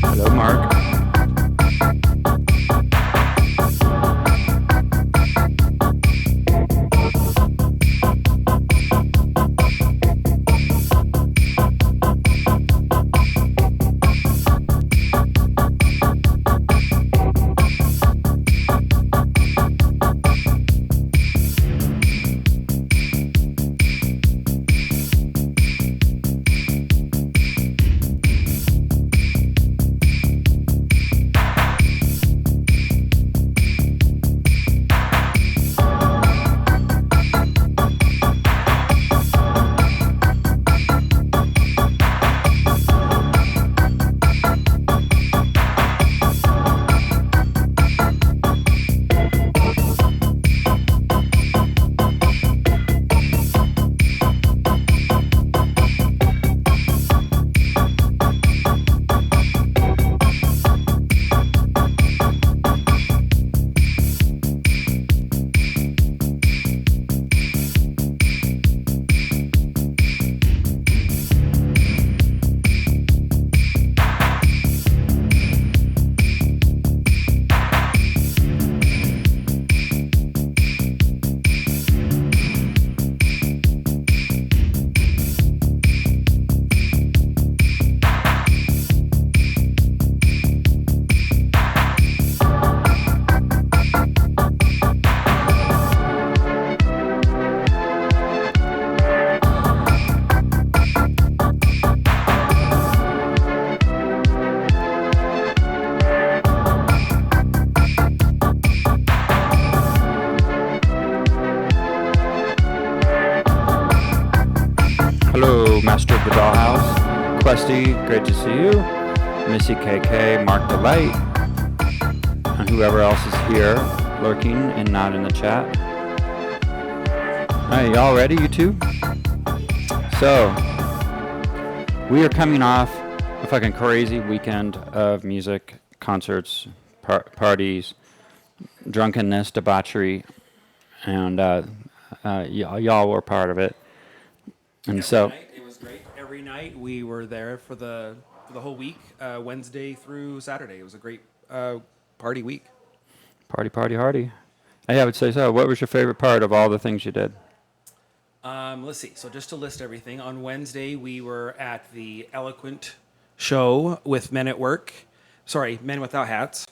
Hello, Mark. Hello, Master of the Dollhouse. Questy, great to see you. Missy KK, Mark Delight, and whoever else is here lurking and not in the chat. Alright, y'all ready, you two? So, we are coming off a fucking crazy weekend of music, concerts, parties, drunkenness, debauchery, and y'all were part of it. And Every so night, it was great. Every night we were there for the whole week, Wednesday through Saturday. It was a great party week. party, hardy. Hey, I would say so. What was your favorite part of all the things you did? Let's see. So just to list everything, on Wednesday we were at the Eloquent show with Men at Work. Sorry, Men Without Hats.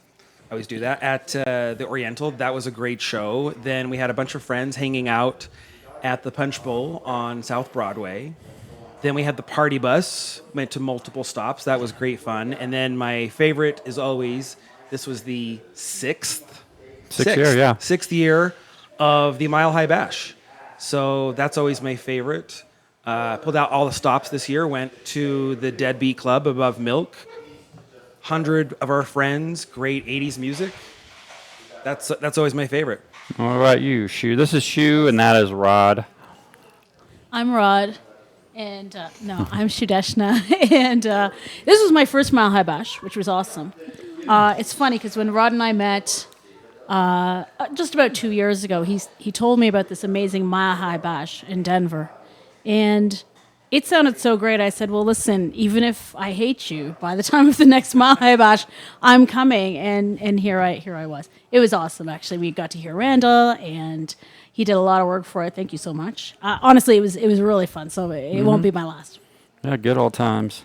I always do that. At the Oriental. That was a great show. Then we had a bunch of friends hanging out at the Punch Bowl on South Broadway. Then we had the party bus, went to multiple stops. That was great fun. And then my favorite is always, this was the sixth year of the Mile High Bash. So that's always my favorite. Pulled out all the stops this year, went to the Deadbeat Club above Milk. 100 of our friends, great 80s music. That's always my favorite. What about you, Shu? This is Shu, and that is Rod. I'm Rod, and I'm Shudeshna, and this was my first Mile High Bash, which was awesome. It's funny because when Rod and I met just about 2 years ago, he told me about this amazing Mile High Bash in Denver, and it sounded so great. I said, well, listen, even if I hate you, by the time of the next Mile High Bash, I'm coming. And here I was. It was awesome, actually. We got to hear Randall, and he did a lot of work for it. Thank you so much. Honestly, it was really fun, so it won't be my last. Yeah, good old times.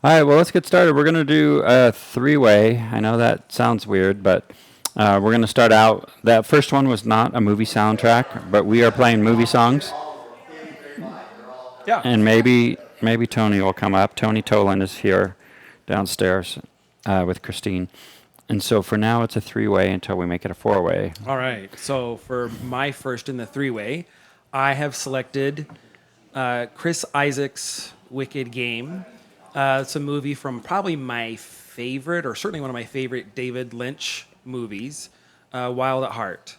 All right, well, let's get started. We're going to do a three-way. I know that sounds weird, but we're going to start out. That first one was not a movie soundtrack, but we are playing movie songs. Yeah. And maybe Tony will come up. Tony Toland is here downstairs with Christine. And so for now, it's a three-way until we make it a four-way. All right. So for my first in the three-way, I have selected Chris Isaak's Wicked Game. It's a movie from probably my favorite, or certainly one of my favorite David Lynch movies, Wild at Heart.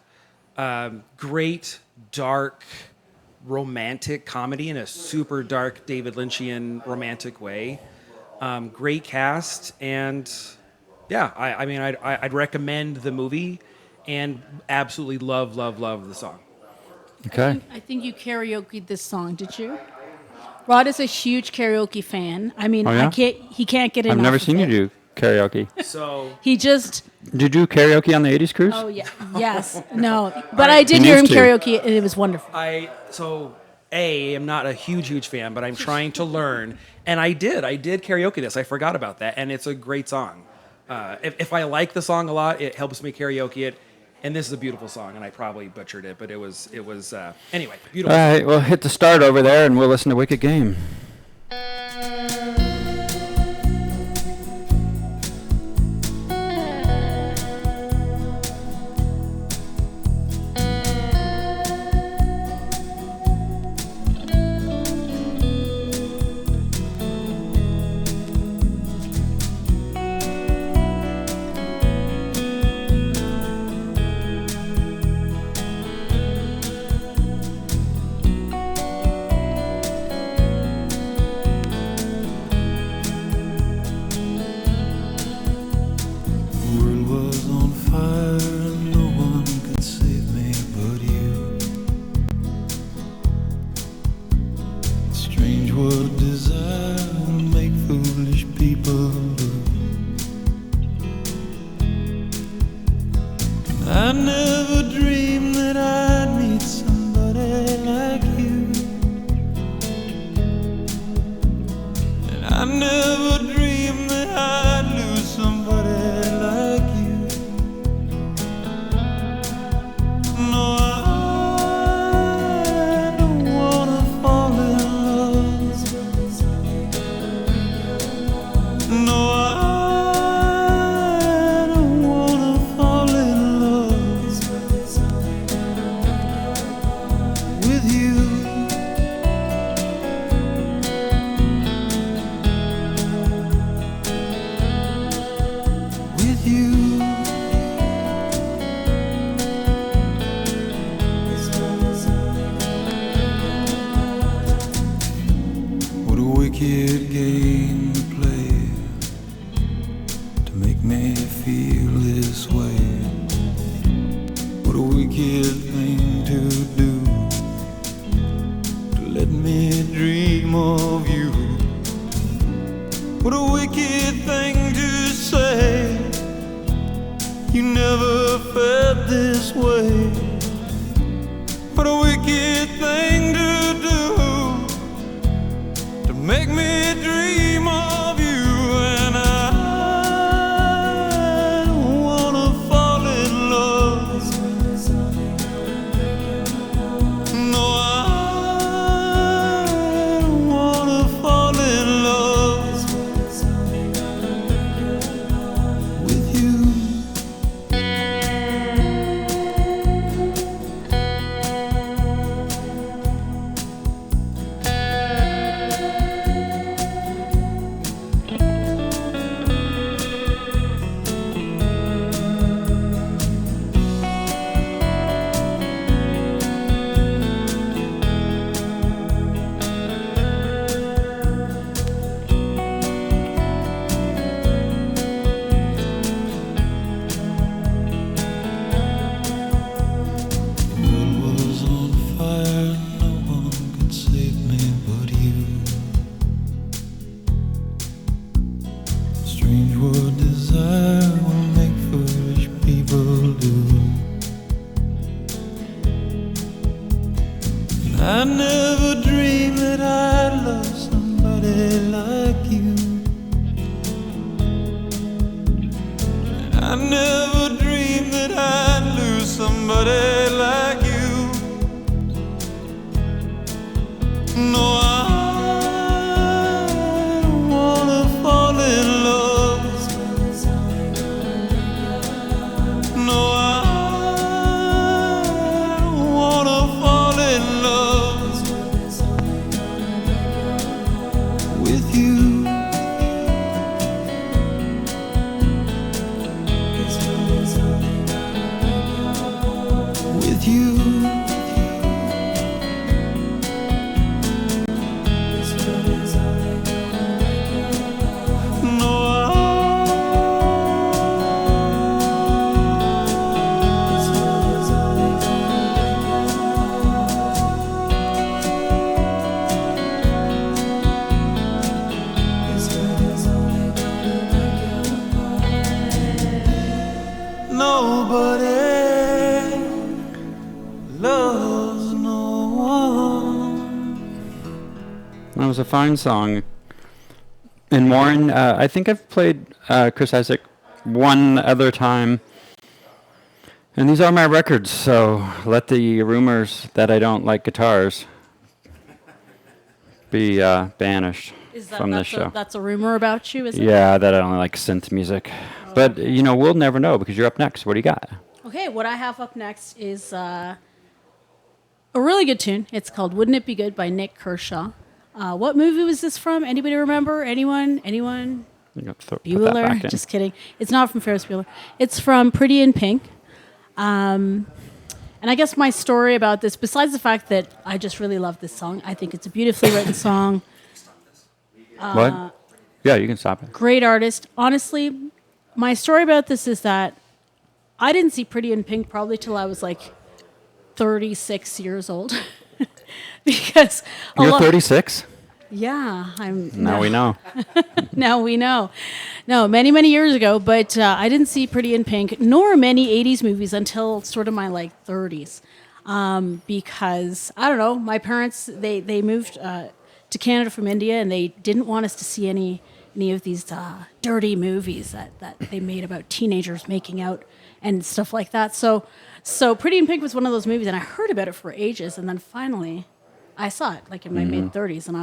Great, dark, romantic comedy in a super dark David Lynchian romantic way. Great cast, and yeah, I mean, I'd recommend the movie, and absolutely love the song. Okay. I think you karaoke'd this song, did you? Rod is a huge karaoke fan. I mean, Oh, yeah? he can't get enough. I've never of seen you it. do karaoke. So He just, Did you do karaoke on the 80s cruise? oh yeah, yes, no, but I did He hear him needs to. karaoke, and it was wonderful. I'm not a huge fan, but I'm trying to learn, and I did karaoke this. I forgot about that, and it's a great song. If I like the song a lot, it helps me karaoke it. And this is a beautiful song, and I probably butchered it, but it was anyway, All beautiful. right, well, hit the start over there, and we'll listen to Wicked Game. World was on fire and no one could save me but you. Strange what desire will make foolish people do. I never dreamed that I'd meet somebody like you. And I never dreamed that I'd lose somebody like you. No, I don't wanna fall in love. No, I don't wanna fall in love with you. With you. What a wicked game to play to make me feel this way. What a wicked thing to do to let me dream of you. What a wicked thing to say. You never felt this way. What a wicked thing to do to make me dream of you. And I don't wanna fall in love. No, I don't wanna fall in love with you. World was on fire, no one could save me but you. Strange what desire will make foolish people do. I never dreamed that I'd love somebody like you. And I never dreamed that I'd lose somebody like you. No, I don't wanna fall in love. No, I don't wanna fall in love with you. was no one. That was a fine song. And Warren, I think I've played Chris Isaak one other time. And these are my records, so let the rumors that I don't like guitars be banished from this show. That's a rumor about you, is it? Yeah, that I don't like synth music. But, we'll never know because you're up next. What do you got? Okay, what I have up next is a really good tune. It's called Wouldn't It Be Good by Nick Kershaw. What movie was this from? Anybody remember? Anyone? Put that Bueller? back in. Just kidding. It's not from Ferris Bueller. It's from Pretty in Pink. And I guess my story about this, besides the fact that I just really love this song, I think it's a beautifully written song. What? Yeah, you can stop it. Great artist. Honestly, my story about this is that I didn't see Pretty in Pink probably till I was like 36 years old. Because You're 36? Yeah, Now we know. Now we know. No, many, many years ago, but I didn't see Pretty in Pink, nor many 80s movies until sort of my, 30s. Because, I don't know, my parents, they moved to Canada from India, and they didn't want us to see any of these dirty movies that they made about teenagers making out and stuff like that. So Pretty in Pink was one of those movies, and I heard about it for ages, and then finally I saw it, in my mid-30s, and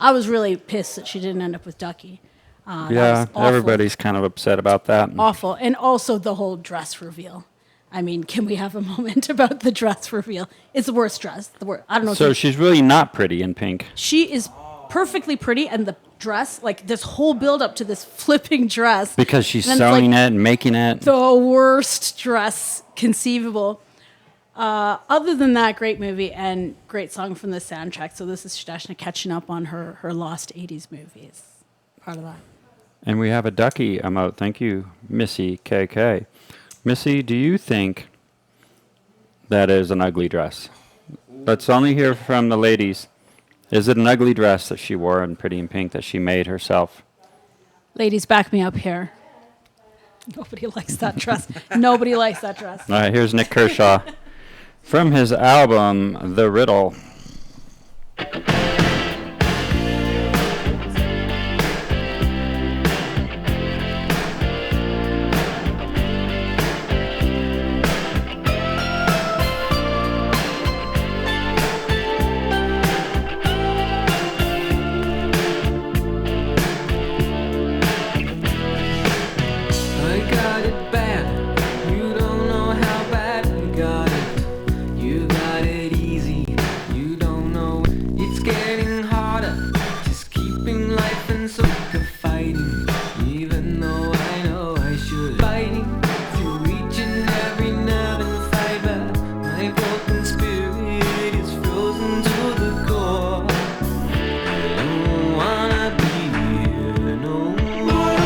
I was really pissed that she didn't end up with Ducky. That Yeah, was awful. everybody's kind of upset about that. Awful. And also the whole dress reveal. I mean, can we have a moment about the dress reveal? It's the worst dress. I don't know. So she's really not pretty in pink. She is perfectly pretty, and the dress, this whole build-up to this flipping dress. Because she's and it's sewing it and making it. The worst dress conceivable. Other than that, great movie and great song from the soundtrack. So this is Shadashna catching up on her lost 80s movies. Part of that. And we have a ducky emote. Thank you, Missy KK. Missy, do you think that is an ugly dress? Let's only hear from the ladies. Is it an ugly dress that she wore in Pretty in Pink that she made herself? Ladies, back me up here. Nobody likes that dress. Nobody likes that dress. All right, here's Nick Kershaw from his album, The Riddle. I got it bad. You don't know how bad you got it. You got it easy. You don't know it's getting harder. Just keeping life and so of fighting. Even though I know I should. Fighting through each and every nerve and fiber. My broken spirit is frozen to the core. I don't wanna be here no more.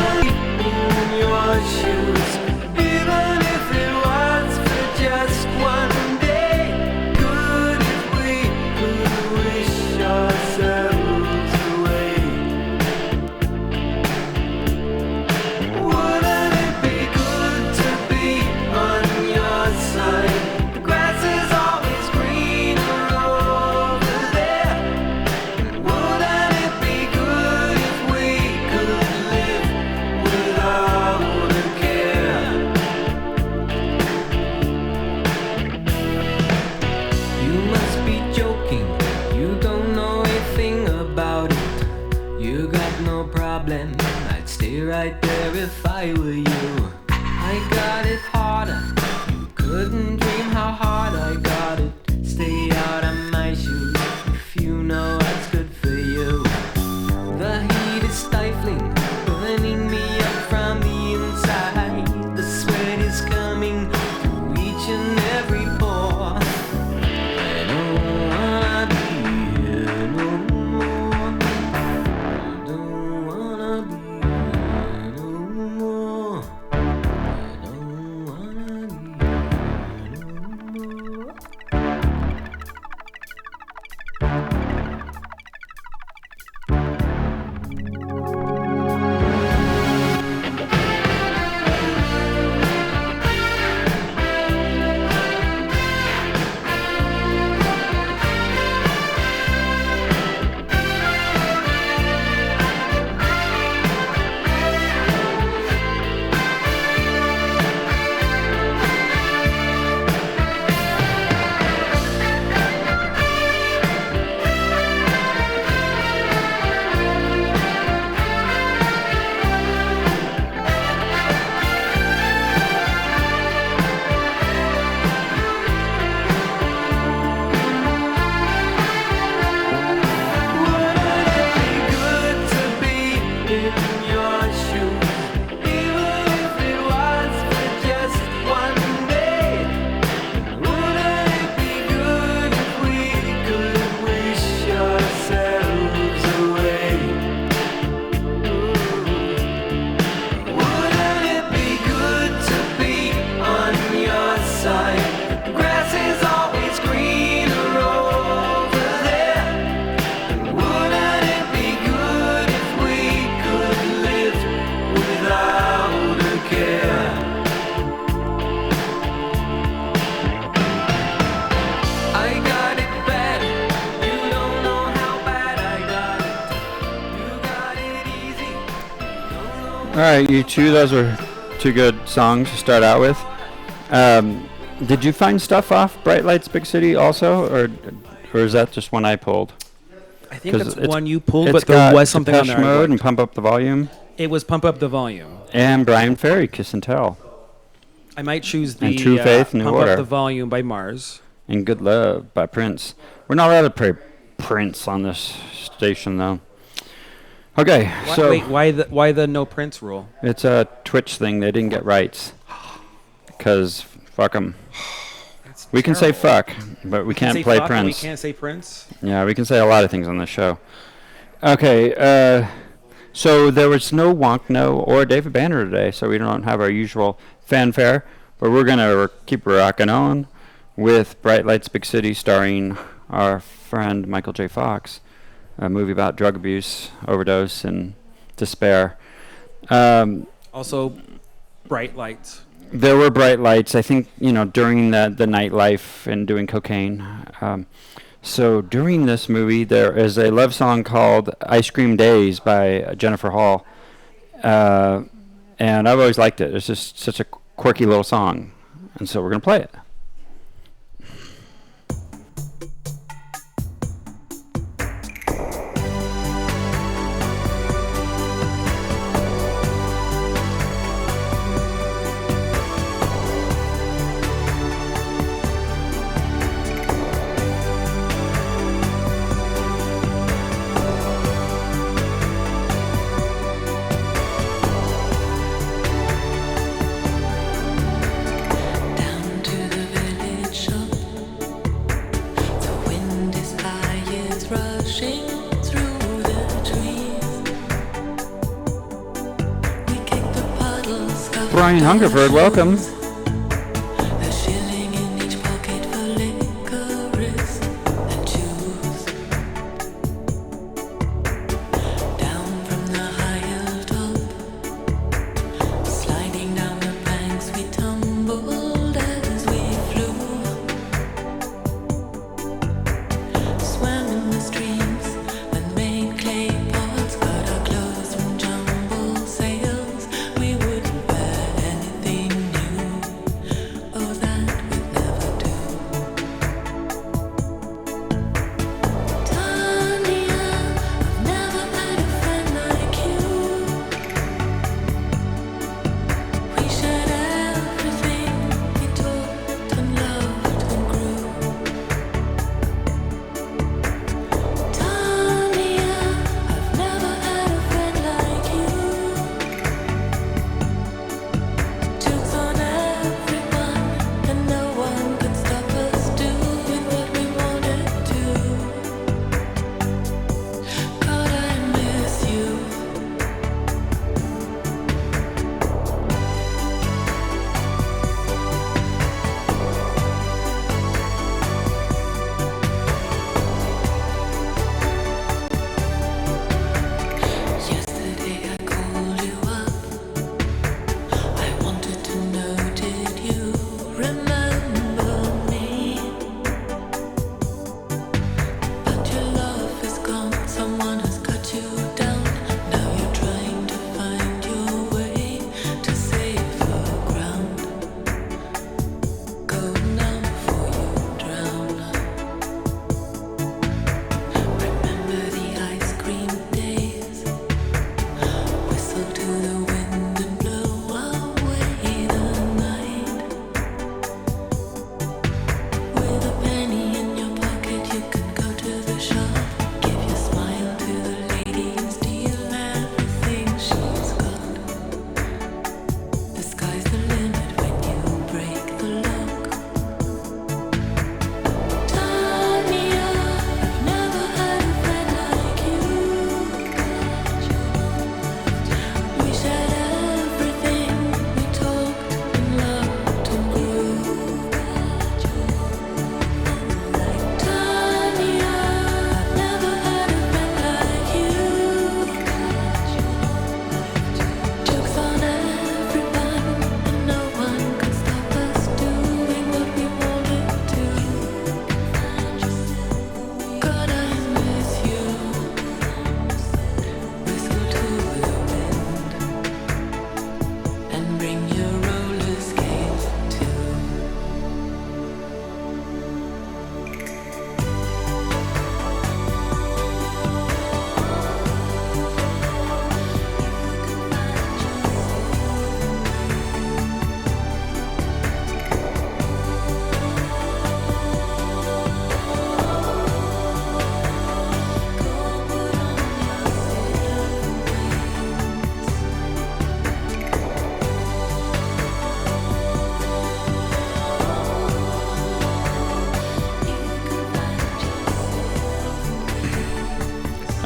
In your shoes, even if it was for just one day. Good if we could wish ourselves away. Wouldn't it be good to be on your side? The grass is always greener over there. Wouldn't it be good if we could live without a care? You must be joking. You don't know a thing about it. You got no problem. I'd stay right there if I were you. I got it harder. You couldn't dream how hard I got it. Stay out of my shoes if you know what's good for you. The heat is stifling, burning me up from the inside. The sweat is coming through each and every pore. I don't wanna be here no more. I don't wanna be here no more. I don't wanna be All right, you two. Those were two good songs to start out with. Did you find stuff off Bright Lights Big City also, or is that just one I pulled? I think 'Cause that's one you pulled, It's but there got was something on Depeche there. I Mode and liked. Pump Up the Volume, It was Pump Up the Volume. and Brian Ferry, Kiss and Tell, I might choose the And True Faith, New Pump Order. Up the Volume by Mars. and Good Love by Prince. We're not allowed to play Prince on this station, though. Okay, so Wait, why the no Prince rule? it's a Twitch thing. They didn't get rights. Because fuck them. That's We can say terrible. fuck, but we can't Say play fuck and Prince. We can't say Prince. Yeah, we can say a lot of things on this show. Okay, so there was no Wonk No or David Banner today, so we don't have our usual fanfare, but we're going to keep rocking on with Bright Lights Big City starring our friend Michael J. Fox, a movie about drug abuse, overdose, and despair. Also, Bright Lights. There were bright lights, I think, during the nightlife and doing cocaine. So during this movie, there is a love song called Ice Cream Days by Jennifer Hall. And I've always liked it. It's just such a quirky little song. And so we're going to play it. Down to the village shop, the wind is high, it's rushing through the trees. We kick the puddles, cover Brian Hungerford, welcome. a shilling in each pocket for licorice and juice. Down from the high hilltop, sliding down the banks, we tumbled as we flew. Swam in the streams and made clay pots, cut our clothes from jumble sails. We wouldn't wear anything new.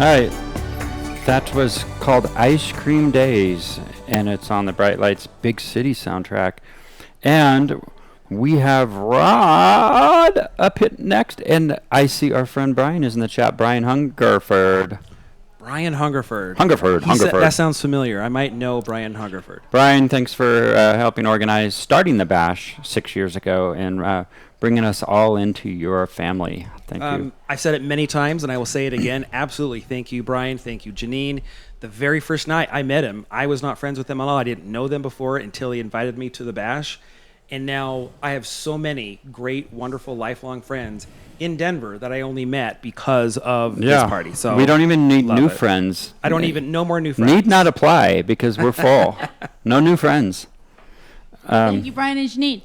right. That was called Ice Cream Days, and it's on the Bright Lights Big City soundtrack. And we have Rod up hit next, and I see our friend Brian is in the chat. Brian Hungerford. Brian Hungerford. Hungerford. That sounds familiar. I might know Brian Hungerford. Brian, thanks for helping organize starting the Bash 6 years ago and bringing us all into your family. Thank you. I've said it many times, and I will say it again. Absolutely. Thank you, Brian. Thank you, Janine. The very first night I met him, I was not friends with him at all. I didn't know them before until he invited me to the Bash. And now I have so many great, wonderful, lifelong friends in Denver that I only met because of this party. So we don't even need new it. friends. I don't even no more new friends. Need not apply because we're full. No new friends. Thank you, Brian and Janine.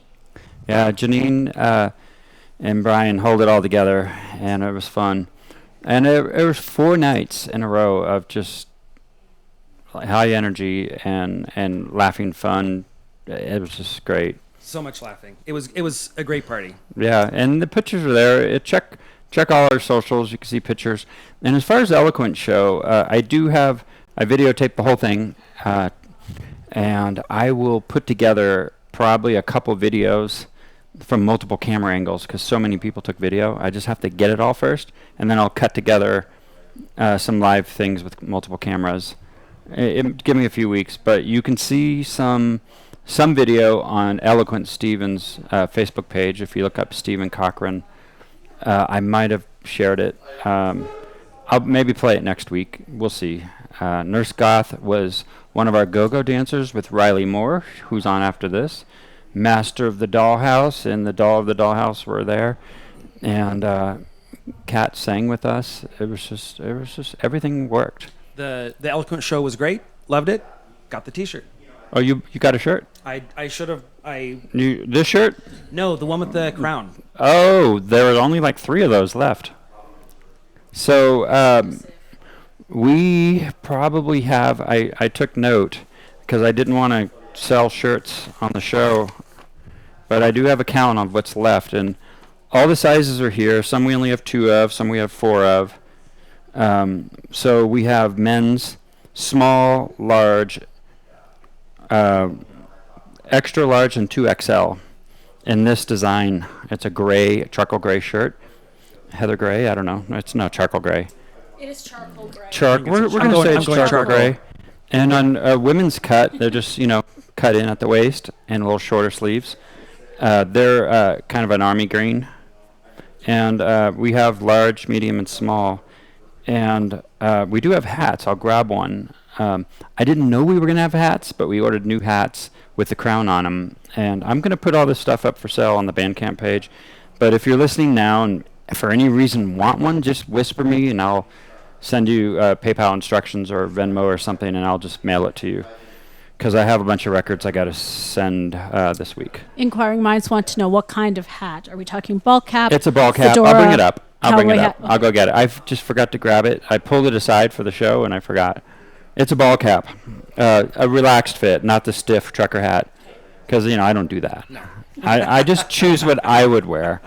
Yeah, Janine and Brian hold it all together, and it was fun. And it was 4 nights in a row of just high energy and laughing fun. It was just great. So much laughing. It was a great party. Yeah, and the pictures are there. Check all our socials. You can see pictures. And as far as the Eloquent show, I videotaped the whole thing, and I will put together probably a couple videos from multiple camera angles because so many people took video. I just have to get it all first, and then I'll cut together some live things with multiple cameras. Give me a few weeks, but you can see some video on Eloquent Stevens' Facebook page. If you look up Stephen Cochran, I might have shared it. I'll maybe play it next week. We'll see. Nurse Goth was one of our go-go dancers with Riley Moore, who's on after this. Master of the Dollhouse and the Doll of the Dollhouse were there, and Kat sang with us. It was just everything worked. The Eloquent show was great. Loved it. Got the T-shirt. Oh, you got a shirt? I should have. This shirt? No, the one with the crown. Oh, there were only like 3 of those left. So we probably have. I took note because I didn't want to sell shirts on the show, but I do have a count of what's left, and all the sizes are here. Some we only have 2 of, some we have 4 of. So we have men's, small, large, extra large, and 2XL. In this design, it's a gray, charcoal gray shirt. Heather gray, I don't know. It's not charcoal gray. It is charcoal gray. We're going to say it's charcoal gray. And on women's cut, they're just, cut in at the waist and a little shorter sleeves. They're kind of an army green. And we have large, medium, and small. And we do have hats. I'll grab one. I didn't know we were going to have hats, but we ordered new hats with the crown on them. And I'm going to put all this stuff up for sale on the Bandcamp page. But if you're listening now and for any reason want one, just whisper me and I'll send you PayPal instructions or Venmo or something, and I'll just mail it to you. Because I have a bunch of records I got to send this week. Inquiring minds want to know what kind of hat. Are we talking ball cap? It's a ball cap. Fedora, I'll bring it up. hat? I'll go get it. I just forgot to grab it. I pulled it aside for the show, and I forgot. It's a ball cap. A relaxed fit, not the stiff trucker hat. Because, I don't do that. No. I just choose what I would wear.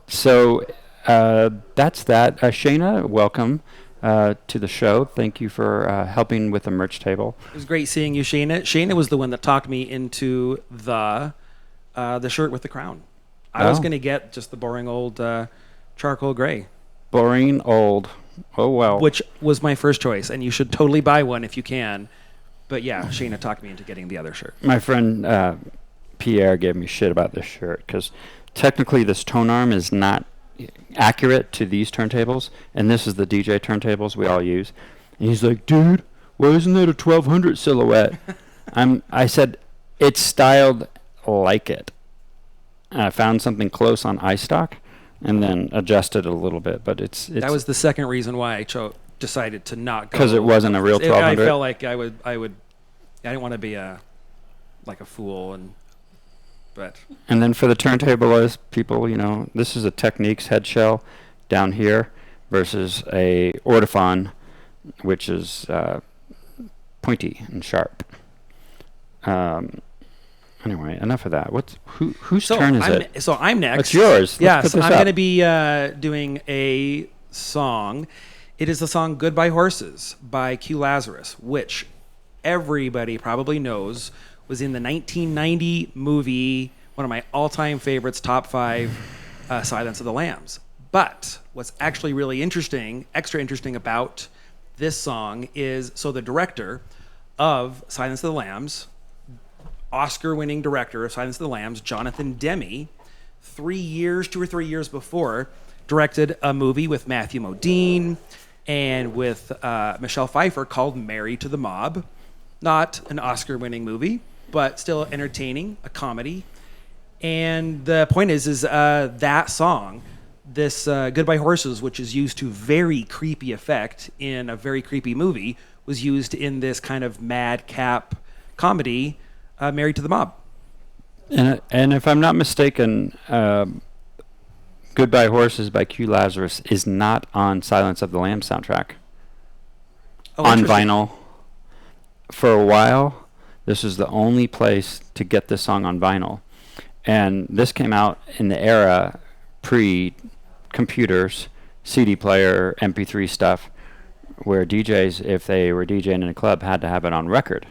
So that's that. Shayna, welcome to the show. Thank you for helping with the merch table. It was great seeing you, Shayna. Shayna was the one that talked me into the shirt with the crown. I was going to get just the boring old charcoal gray. Boring old. Oh, well. Which was my first choice, and you should totally buy one if you can. But yeah, Shayna talked me into getting the other shirt. My friend Pierre gave me shit about this shirt because technically this tone arm is not accurate to these turntables, and this is the DJ turntables we all use. And he's like, dude, why isn't that a 1200 silhouette? I said, it's styled like it. And I found something close on iStock and then adjusted it a little bit, but it's that was the second reason why I decided to not go. Because it wasn't a real 1200. I felt like I didn't want to be a fool, but. And then for the turntablist people, this is a Techniques head shell down here versus a Ortophon, which is pointy and sharp. Anyway, enough of that. Whose turn is it? So I'm next. It's yours. Yes, I'm going to be doing a song. It is the song Goodbye Horses by Q Lazarus, which everybody probably knows was in the 1990 movie, one of my all-time favorites, top 5, Silence of the Lambs. But what's actually really interesting, extra interesting about this song is, so the director of Silence of the Lambs, Oscar-winning director of Silence of the Lambs, Jonathan Demme, 2 or 3 years before, directed a movie with Matthew Modine and with Michelle Pfeiffer called Married to the Mob. Not an Oscar-winning movie, but still entertaining, a comedy. And the point is that song, this Goodbye Horses, which is used to very creepy effect in a very creepy movie, was used in this kind of madcap comedy, Married to the Mob. And if I'm not mistaken, Goodbye Horses by Q Lazarus is not on Silence of the Lambs soundtrack. Oh, on interesting. vinyl. For a while, this was the only place to get this song on vinyl. And this came out in the era pre-computers, CD player, MP3 stuff, where DJs, if they were DJing in a club, had to have it on record.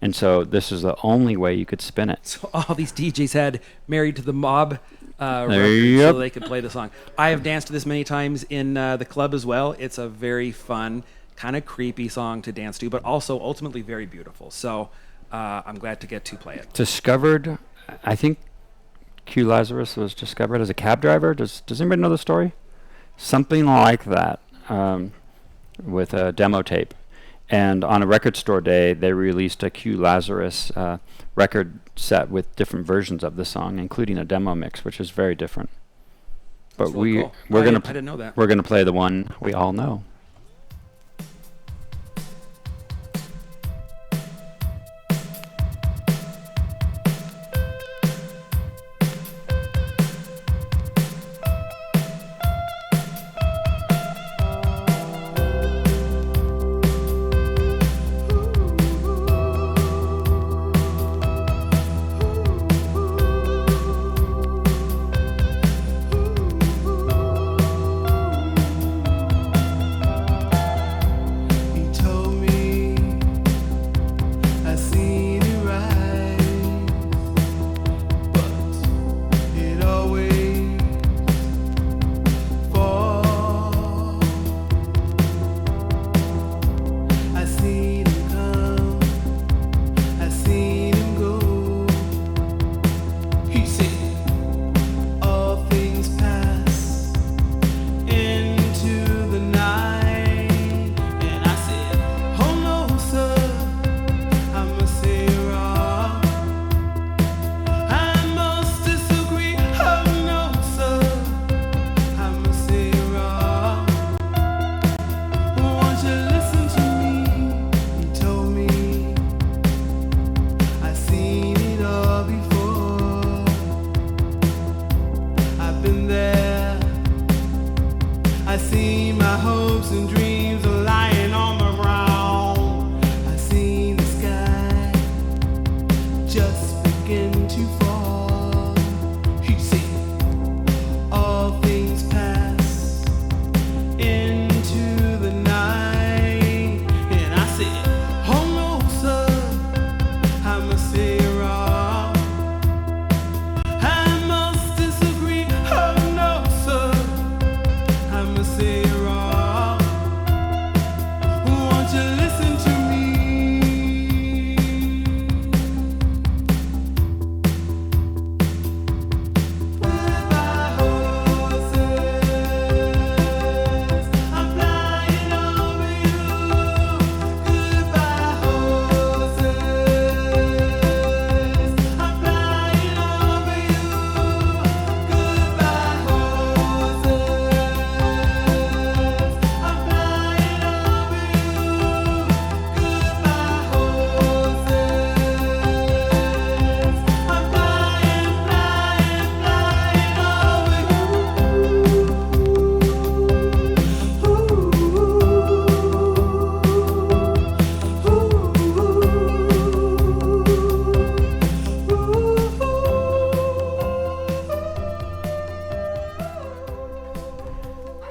And so this is the only way you could spin it. So all these DJs had Married to the Mob records Yep. so they could play the song. I have danced to this many times in the club as well. It's a very fun, kind of creepy song to dance to, but also ultimately very beautiful. So I'm glad to get to play it. Discovered, I think Q Lazarus was discovered as a cab driver. Does anybody know the story? Something like that, with a demo tape. And on a record store day, they released a Q Lazarus record set with different versions of the song, including a demo mix, which is very different. But That's really cool. we're I gonna didn't know that. we're gonna play the one we all know. He told me I seen it rise, but it always fall. I seen him come, I seen him go. He said, all things pass into the night, and I said, oh no, sir, I must say wrong. I must disagree. Oh no, sir, I must say wrong. Won't you listen to me? He told me I seen it all before. I've been there. I see my hopes and dreams are lying on the ground. I see the sky just begin to fall. He said, all things pass into the night. And I said, oh no, sir, I must say wrong. I must disagree. Oh no, sir, I must say wrong.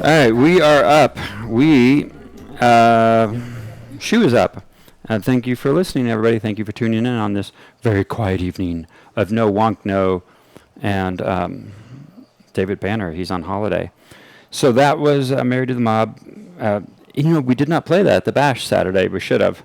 All right, we are up. Shu is up. Thank you for listening, everybody. Thank you for tuning in on this very quiet evening of No Wonk No and David Banner. He's on holiday. So that was Married to the Mob. We did not play that at the Bash Saturday. We should have.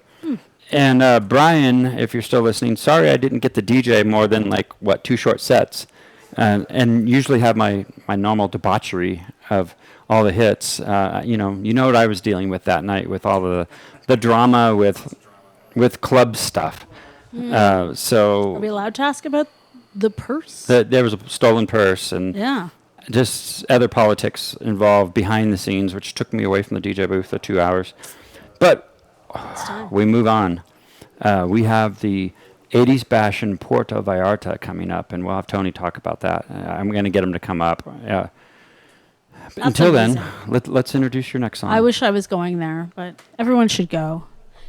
And Brian, if you're still listening, sorry I didn't get to DJ more than 2 short sets, and usually have my normal debauchery of all the hits. You know what I was dealing with that night with all the drama with club stuff. So Are we allowed to ask about the purse? there was a stolen purse and Yeah. just other politics involved behind the scenes, which took me away from the DJ booth for 2 hours. But we move on. We have the 80s Bash in Puerto Vallarta coming up, and we'll have Tony talk about that. I'm going to get him to come up. Until then, let's introduce your next song. I wish I was going there, but everyone should go.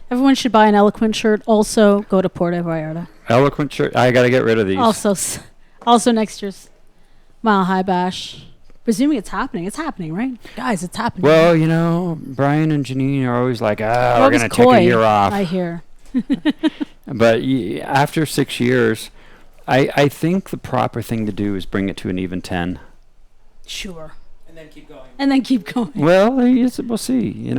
Everyone should buy an Eloquent shirt. Also, go to Puerto Vallarta. Eloquent shirt. I got to get rid of these. Also next year's Mile High Bash. Presuming it's happening. It's happening, right? Guys, it's happening. Well, Brian and Janine are always like, we're always going to take coy, a year off. I hear. But after 6 years, I think the proper thing to do is bring it to an even 10. Sure. And then keep going. Well, we'll see,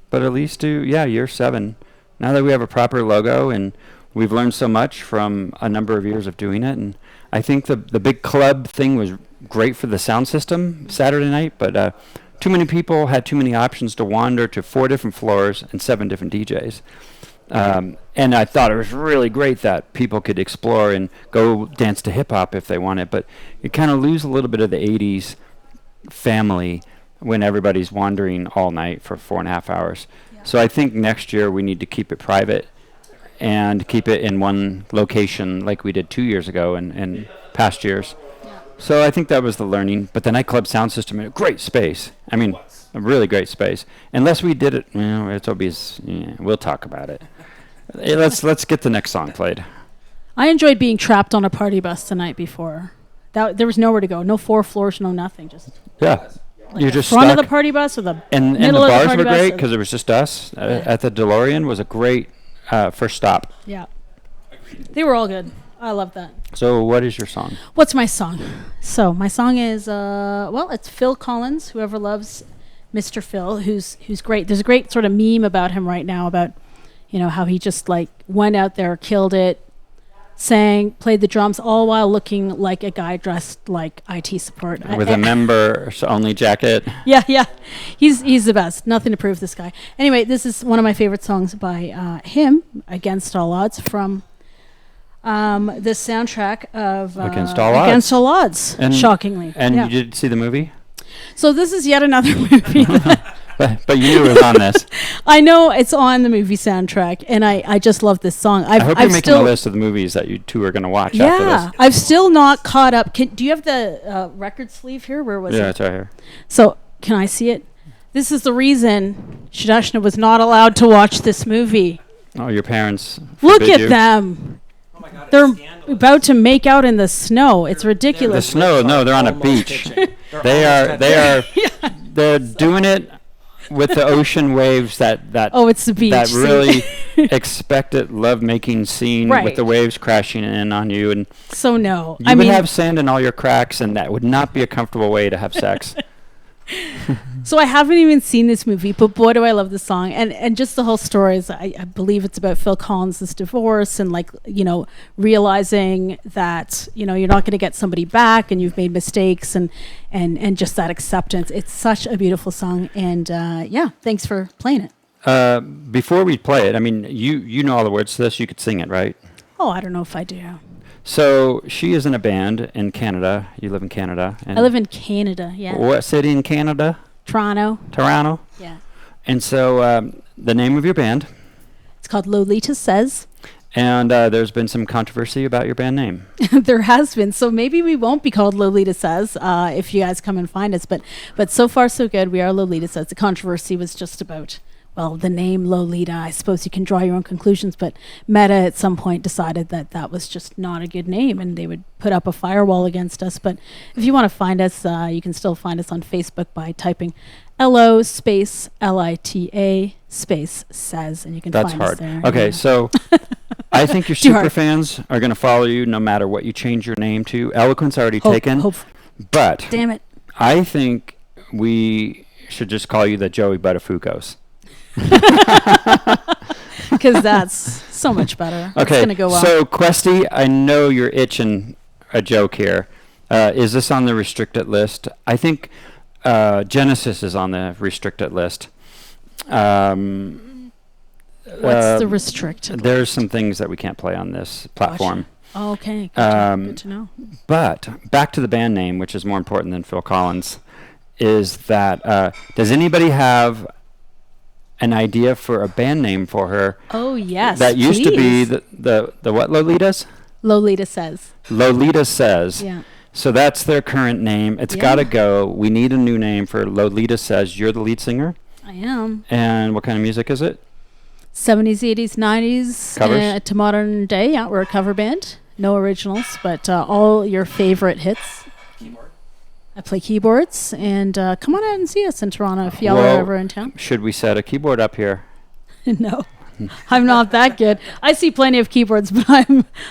but at least do, year 7. Now that we have a proper logo and we've learned so much from a number of years of doing it, and I think the big club thing was great for the sound system Saturday night, but too many people had too many options to wander to 4 different floors and 7 different DJs. And I thought it was really great that people could explore and go dance to hip-hop if they wanted, but you kind of lose a little bit of the 80s family when everybody's wandering all night for 4.5 hours. Yeah. So I think next year we need to keep it private and keep it in one location like we did 2 years ago and past years. Yeah. So I think that was the learning. But the nightclub sound system, a great space. I mean, a really great space. Unless we did it, it's obvious. Yeah, we'll talk about it. Hey, let's get the next song played. I enjoyed being trapped on a party bus the night before. There was nowhere to go. No 4 floors, no nothing. Just You're just front stuck. of the party bus or the and the middle of the bars party were bus. great because it was just us. At the DeLorean was a great first stop. Yeah. They were all good. I love that. So what is your song? What's my song? So my song is it's Phil Collins. Whoever loves Mr. Phil, who's great. There's a great sort of meme about him right now about how he just went out there, killed it, sang, played the drums, all while looking like a guy dressed like IT support with a members-only jacket. Yeah, he's the best. Nothing to prove, this guy. Anyway, this is one of my favorite songs by him, "Against All Odds," from the soundtrack of Against All Odds. And shockingly. And you did see the movie? So this is yet another movie. But you knew it was on this. I know it's on the movie soundtrack, and I just love this song. I hope you're making a list of the movies that you two are going to watch after this. I've still not caught up. Do you have the record sleeve here? Where was it? Yeah, it's right here. So can I see it? This is the reason Shadashna was not allowed to watch this movie. Oh, your parents Look forbid at you. them. Oh my God, They're about to make out in the snow. It's ridiculous. The snow? No, they're on a beach. They're doing it with the ocean waves that it's the beach. That really expected love-making scene with the waves crashing in on you, and so no, you would have sand in all your cracks, and that would not be a comfortable way to have sex. So I haven't even seen this movie, but boy, do I love this song. And just the whole story is, I believe it's about Phil Collins' divorce and realizing that, you're not going to get somebody back and you've made mistakes and just that acceptance. It's such a beautiful song. And thanks for playing it. Before we play it, I mean, you know all the words to this. You could sing it, right? Oh, I don't know if I do. So she is in a band in Canada. You live in Canada. I live in Canada, yeah. What city in Canada? Toronto. Yeah. And so the name of your band? It's called Lolita Says. And there's been some controversy about your band name. There has been. So maybe we won't be called Lolita Says if you guys come and find us. But so far, so good. We are Lolita Says. The controversy was just about well, the name Lolita, I suppose you can draw your own conclusions, but Meta at some point decided that that was just not a good name and they would put up a firewall against us. But if you want to find us, you can still find us on Facebook by typing LO space LITA space says, and you can That's find us hard. there. Okay, Yeah. so I think your Too super hard. fans are going to follow you no matter what you change your name to. Eloquent's already taken, Hope, but damn it. I think we should just call you the Joey Buttafuoco's. Because that's so much better. It's Okay, going to go well. so Questy, I know you're itching a joke here. Is this on the restricted list? I think Genesis is on the restricted list. What's the restricted? There's some things that we can't play on this platform. Oh, okay. Good to know. But back to the band name, which is more important than Phil Collins, is that does anybody have an idea for a band name for her? Oh, yes. That used to be please. the what, Lolitas? Lolita says. Lolita Says. Yeah. So that's their current name. It's Yeah. got to go. We need a new name for Lolita Says. You're the lead singer. I am. And what kind of music is it? 70s, 80s, 90s Covers? to modern day. Yeah, we're a cover band. No originals, but all your favorite hits. Keyboard. I play keyboards, and come on out and see us in Toronto if y'all Well, are ever in town. Should we set a keyboard up here? No, I'm not that good. I see plenty of keyboards, but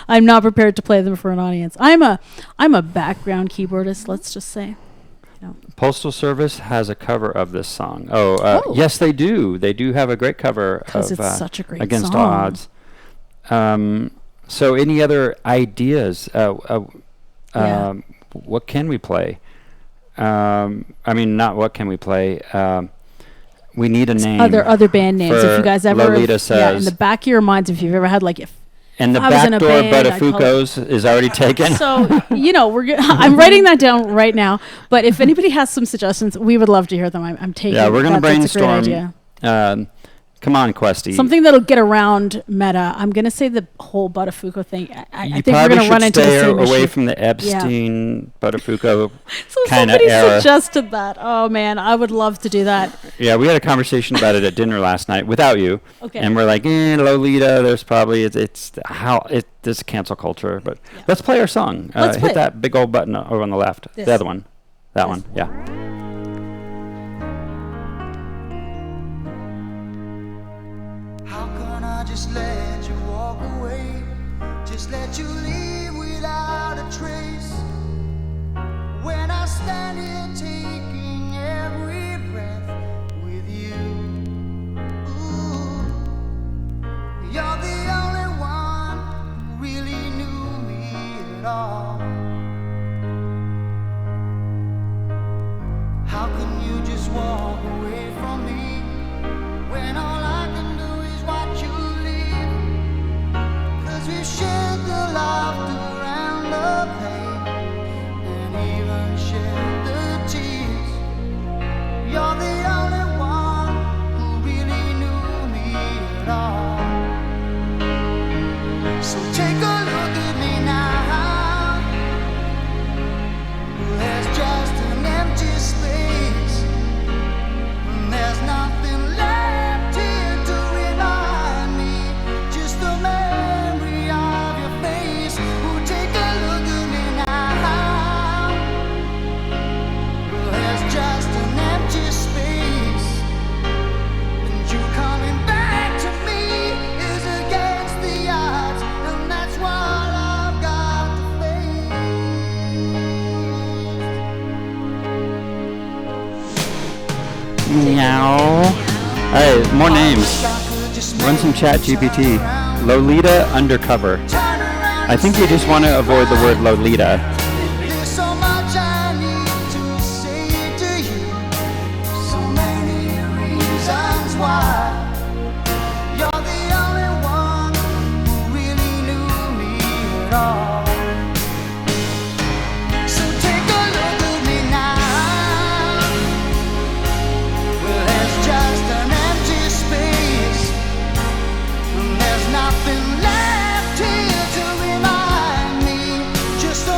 I'm not prepared to play them for an audience. I'm a background keyboardist. Let's just say. Postal Service has a cover of this song. Oh. Yes, they do. They do have a great cover Because of it's such a great Against song. Odds. So any other ideas? Yeah. What can we play? I mean, not what can we play. We need a name. Other band names. If for you guys ever, Lolita in Says. the back of your minds, if you've ever had like if. And the I was in back a door band, I'd call Buttafuoco's is already taken. So I'm writing that down right now. But if anybody has some suggestions, we would love to hear them. I'm taking. Yeah, we're gonna that's a great brainstorm. idea. Come on, Questy. Something that'll get around Meta. I'm gonna say the whole Buttafuoco thing. I You think we're probably gonna run should into the stay same away issue. from the Epstein, Buttafuoco So kind of somebody era. suggested that. Oh man, I would love to do that. Yeah, we had a conversation about it at dinner last night without you, Okay. and we're like, Lolita. There's probably it's this cancel culture, but Yeah. let's play our song. Let's play hit it. that big old button over on the left. This. The other one, that This. one. Yeah. How can I just let you walk away? Just let you leave without a trace. When I stand here taking every breath with you. Ooh, you're the only one who really knew me at all. How can you just walk away from me when all I can do is watch you leave? 'Cause we've shared the laughter and the pain, and even shared the tears. You're the only one who really knew me at all. So take a look at me now. There's just an empty space. There's nothing left here to remind me. Just the memory of your face. Oh, take a look at me now. There's just an empty space. And you coming back to me is against the odds. And that's what I've got to Meow. All right, more names. Run some chat GPT. Lolita Undercover. I think we just want to avoid the word Lolita. There's so much I need to say to you. So many reasons why. You're the only one who really knew me at all. So take a look at me now. Well, there's just an empty space. And there's nothing left here to remind me. Just a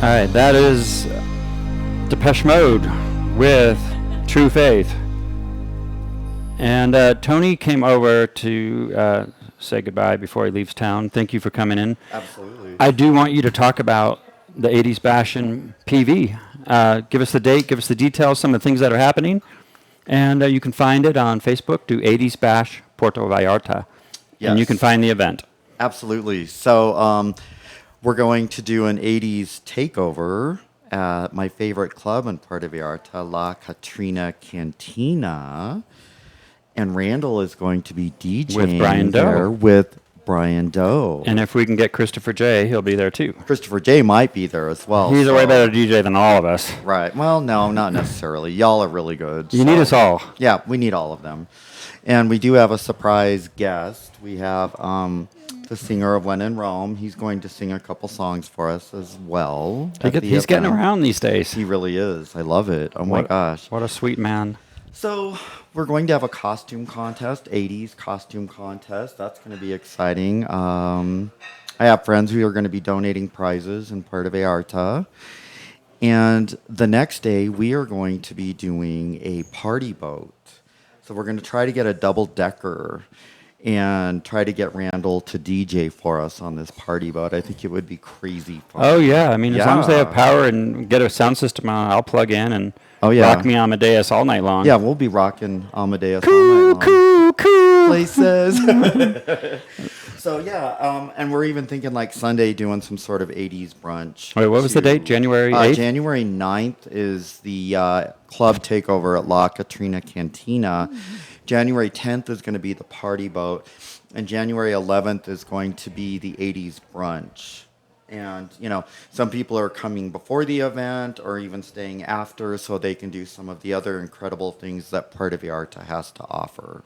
All right, that is Depeche Mode with True Faith. And Tony came over to say goodbye before he leaves town. Thank you for coming in. Absolutely. I do want you to talk about the 80s Bash in PV. Give us the date, give us the details, some of the things that are happening. And you can find it on Facebook. Do 80s Bash Puerto Vallarta. Yes. And you can find the event. Absolutely. So we're going to do an 80s takeover at my favorite club in Puerto Vallarta, La Katrina Cantina. And Randall is going to be DJing With Brian there Doe. with Brian Doe. And if we can get Christopher J., he'll be there too. Christopher J. might be there as well. He's a way so- better DJ than all of us. Right. Well, no, not necessarily. Y'all are really good. You need us all. Yeah, we need all of them. And we do have a surprise guest. We have the singer of When in Rome. He's going to sing a couple songs for us as well. He's getting around these days. He really is. I love it. Oh my gosh. What a sweet man. So we're going to have a costume contest, 80s costume contest. That's going to be exciting. I have friends who are going to be donating prizes in Puerto Vallarta. And the next day, we are going to be doing a party boat. So we're going to try to get a double-decker and try to get Randall to DJ for us on this party boat. I think it would be crazy fun. Oh, yeah. I mean, as long as they have Yeah. power and get a sound system on, I'll plug in and Oh, yeah. rock me Amadeus all night long. Yeah, we'll be rocking Amadeus all night long. Cool. Places. So yeah, and we're even thinking like Sunday doing some sort of 80s brunch. Wait, what was the date? January 8th? January 9th is the club takeover at La Katrina Cantina. January 10th is going to be the party boat. And January 11th is going to be the 80s brunch. And, you know, some people are coming before the event or even staying after so they can do some of the other incredible things that Puerto Vallarta has to offer.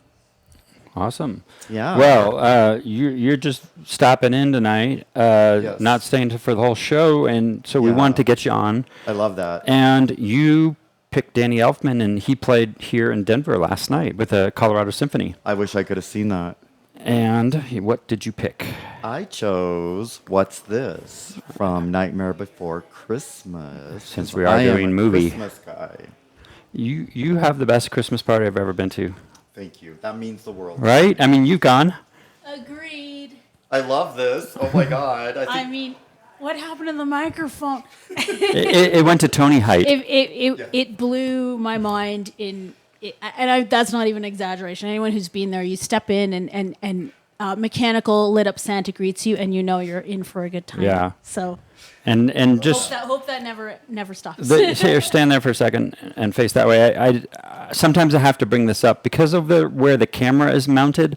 Awesome. Yeah. Well, you're just stopping in tonight, Yes. not staying for the whole show, and so we Yeah. wanted to get you on. I love that. And you picked Danny Elfman, and he played here in Denver last night with the Colorado Symphony. I wish I could have seen that. And what did you pick? I chose What's This from Nightmare Before Christmas. Since 'cause we are I am doing a movie. Christmas guy. You have the best Christmas party I've ever been to, Thank you. That means the world. right? I mean, you've gone. Agreed. I love this. Oh my god. I mean, what happened to the microphone? It went to Tony height. It blew my mind that's not even an exaggeration. Anyone who's been there, you step in and mechanical lit up Santa greets you, and you know you're in for a good time. Yeah. So And just hope that never stops. stand there for a second and face that way. I sometimes I have to bring this up because of where the camera is mounted.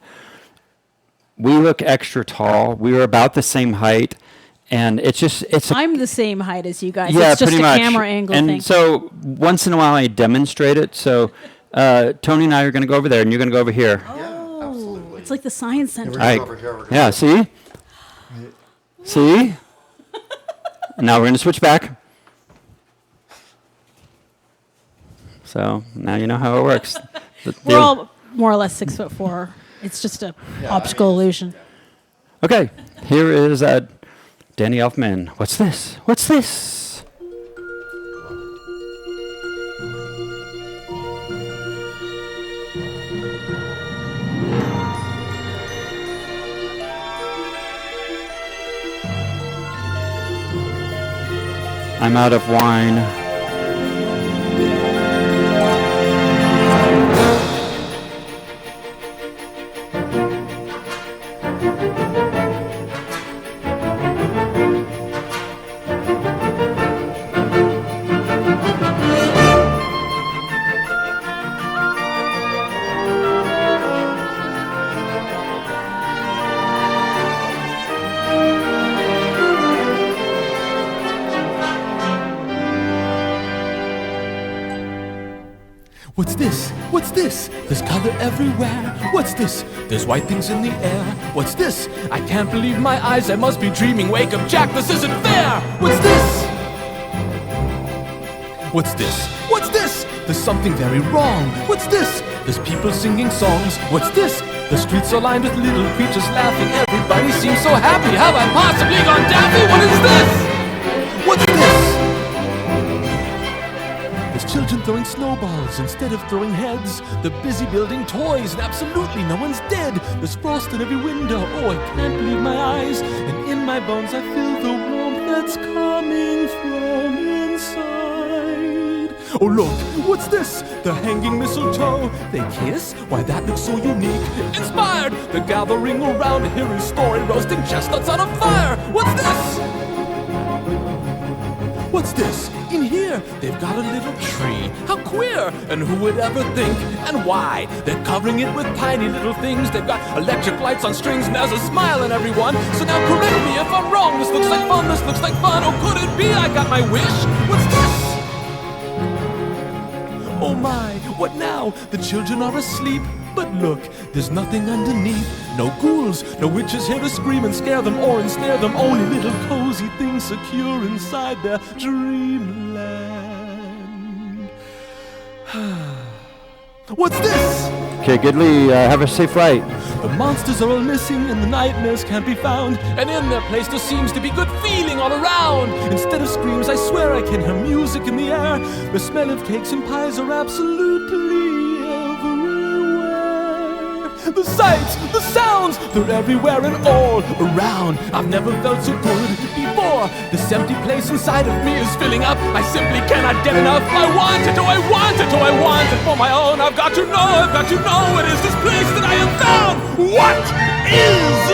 We look extra tall. We were about the same height, and it's. I'm the same height as you guys. Yeah, it's just pretty a much. camera angle and thing. so once in a while I demonstrate it. So Tony and I are going to go over there, and you're going to go over here. absolutely. It's like the science center. We're All right. over here, we're gonna- Yeah. See. And now we're going to switch back. So now you know how it works. We're all more or less 6'4". It's just a optical illusion. Okay, here is Danny Elfman. What's this? What's this? I'm out of wine. What's this? What's this? There's color everywhere. What's this? There's white things in the air. What's this? I can't believe my eyes. I must be dreaming. Wake up, Jack. This isn't fair. What's this? What's this? What's this? There's something very wrong. What's this? There's people singing songs. What's this? The streets are lined with little creatures laughing. Everybody seems so happy. Have I possibly gone daffy? What is this? What's this? children throwing snowballs instead of throwing heads. They're busy building toys and absolutely no one's dead. There's frost in every window, oh I can't believe my eyes. And in my bones I feel the warmth that's coming from inside. Oh look, what's this? They're hanging mistletoe. They kiss? Why that looks so unique. Inspired! They're gathering around to hear his story, roasting chestnuts on a fire. What's this? What's this? In here, they've got a little tree. How queer! And who would ever think? And why? They're covering it with tiny little things. They've got electric lights on strings and there's a smile in everyone. So now correct me if I'm wrong. This looks like fun, this looks like fun. Oh, could it be I got my wish? What's this? Oh my, what now? The children are asleep. But look, there's nothing underneath. No ghouls, no witches here to scream and scare them or ensnare them. Only little cozy things secure inside their dreamland. What's this? Okay, Goodley, have a safe flight. The monsters are all missing and the nightmares can't be found. And in their place there seems to be good feeling all around. Instead of screams, I swear I can hear music in the air. The smell of cakes and pies are absolutely everywhere. The sights, the sounds, they're everywhere and all around. I've never felt so good before. This empty place inside of me is filling up. I simply cannot get enough. I want it, oh I want it, oh I want it for my own. I've got to know what is this place that I have found? What is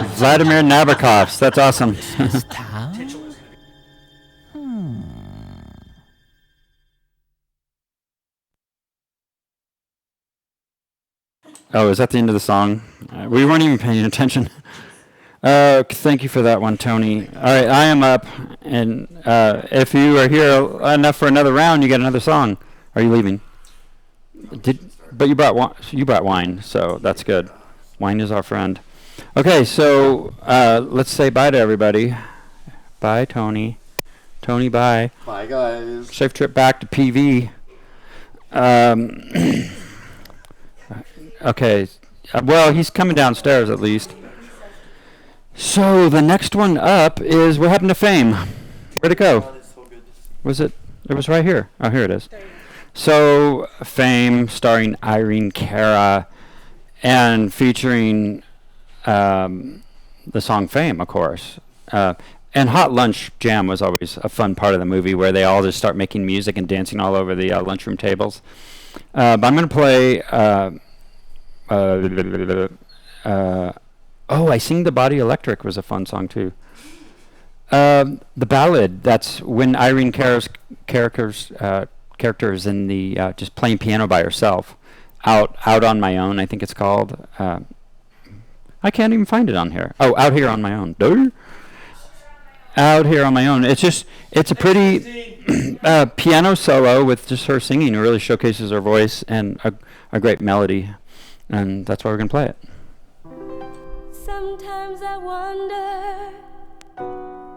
this? Vladimir Nabokov's. That's awesome. Oh, is that the end of the song? We weren't even paying attention. Thank you for that one, Tony. All right, I am up, and if you are here enough for another round, you get another song. Are you leaving? But you brought wine, so that's good. Wine is our friend. Okay, so let's say bye to everybody. Bye, Tony. Tony, bye. Bye, guys. Safe trip back to PV. Okay. Well, he's coming downstairs at least. So the next one up is What Happened to Fame? Where'd it go? Was it? It was right here. Oh, here it is. So Fame, starring Irene Cara, and featuring the song Fame, of course. And Hot Lunch Jam was always a fun part of the movie where they all just start making music and dancing all over the lunchroom tables. But I'm going to play... I Sing the Body Electric was a fun song too. The ballad, that's when Irene Cara's character is in the just playing piano by herself. Out on My Own, I think it's called. I can't even find it on here. Oh, Out Here on My Own. Out Here on My Own. It's a pretty piano solo with just her singing. It really showcases her voice and a great melody. And that's why we're going to play it. Sometimes I wonder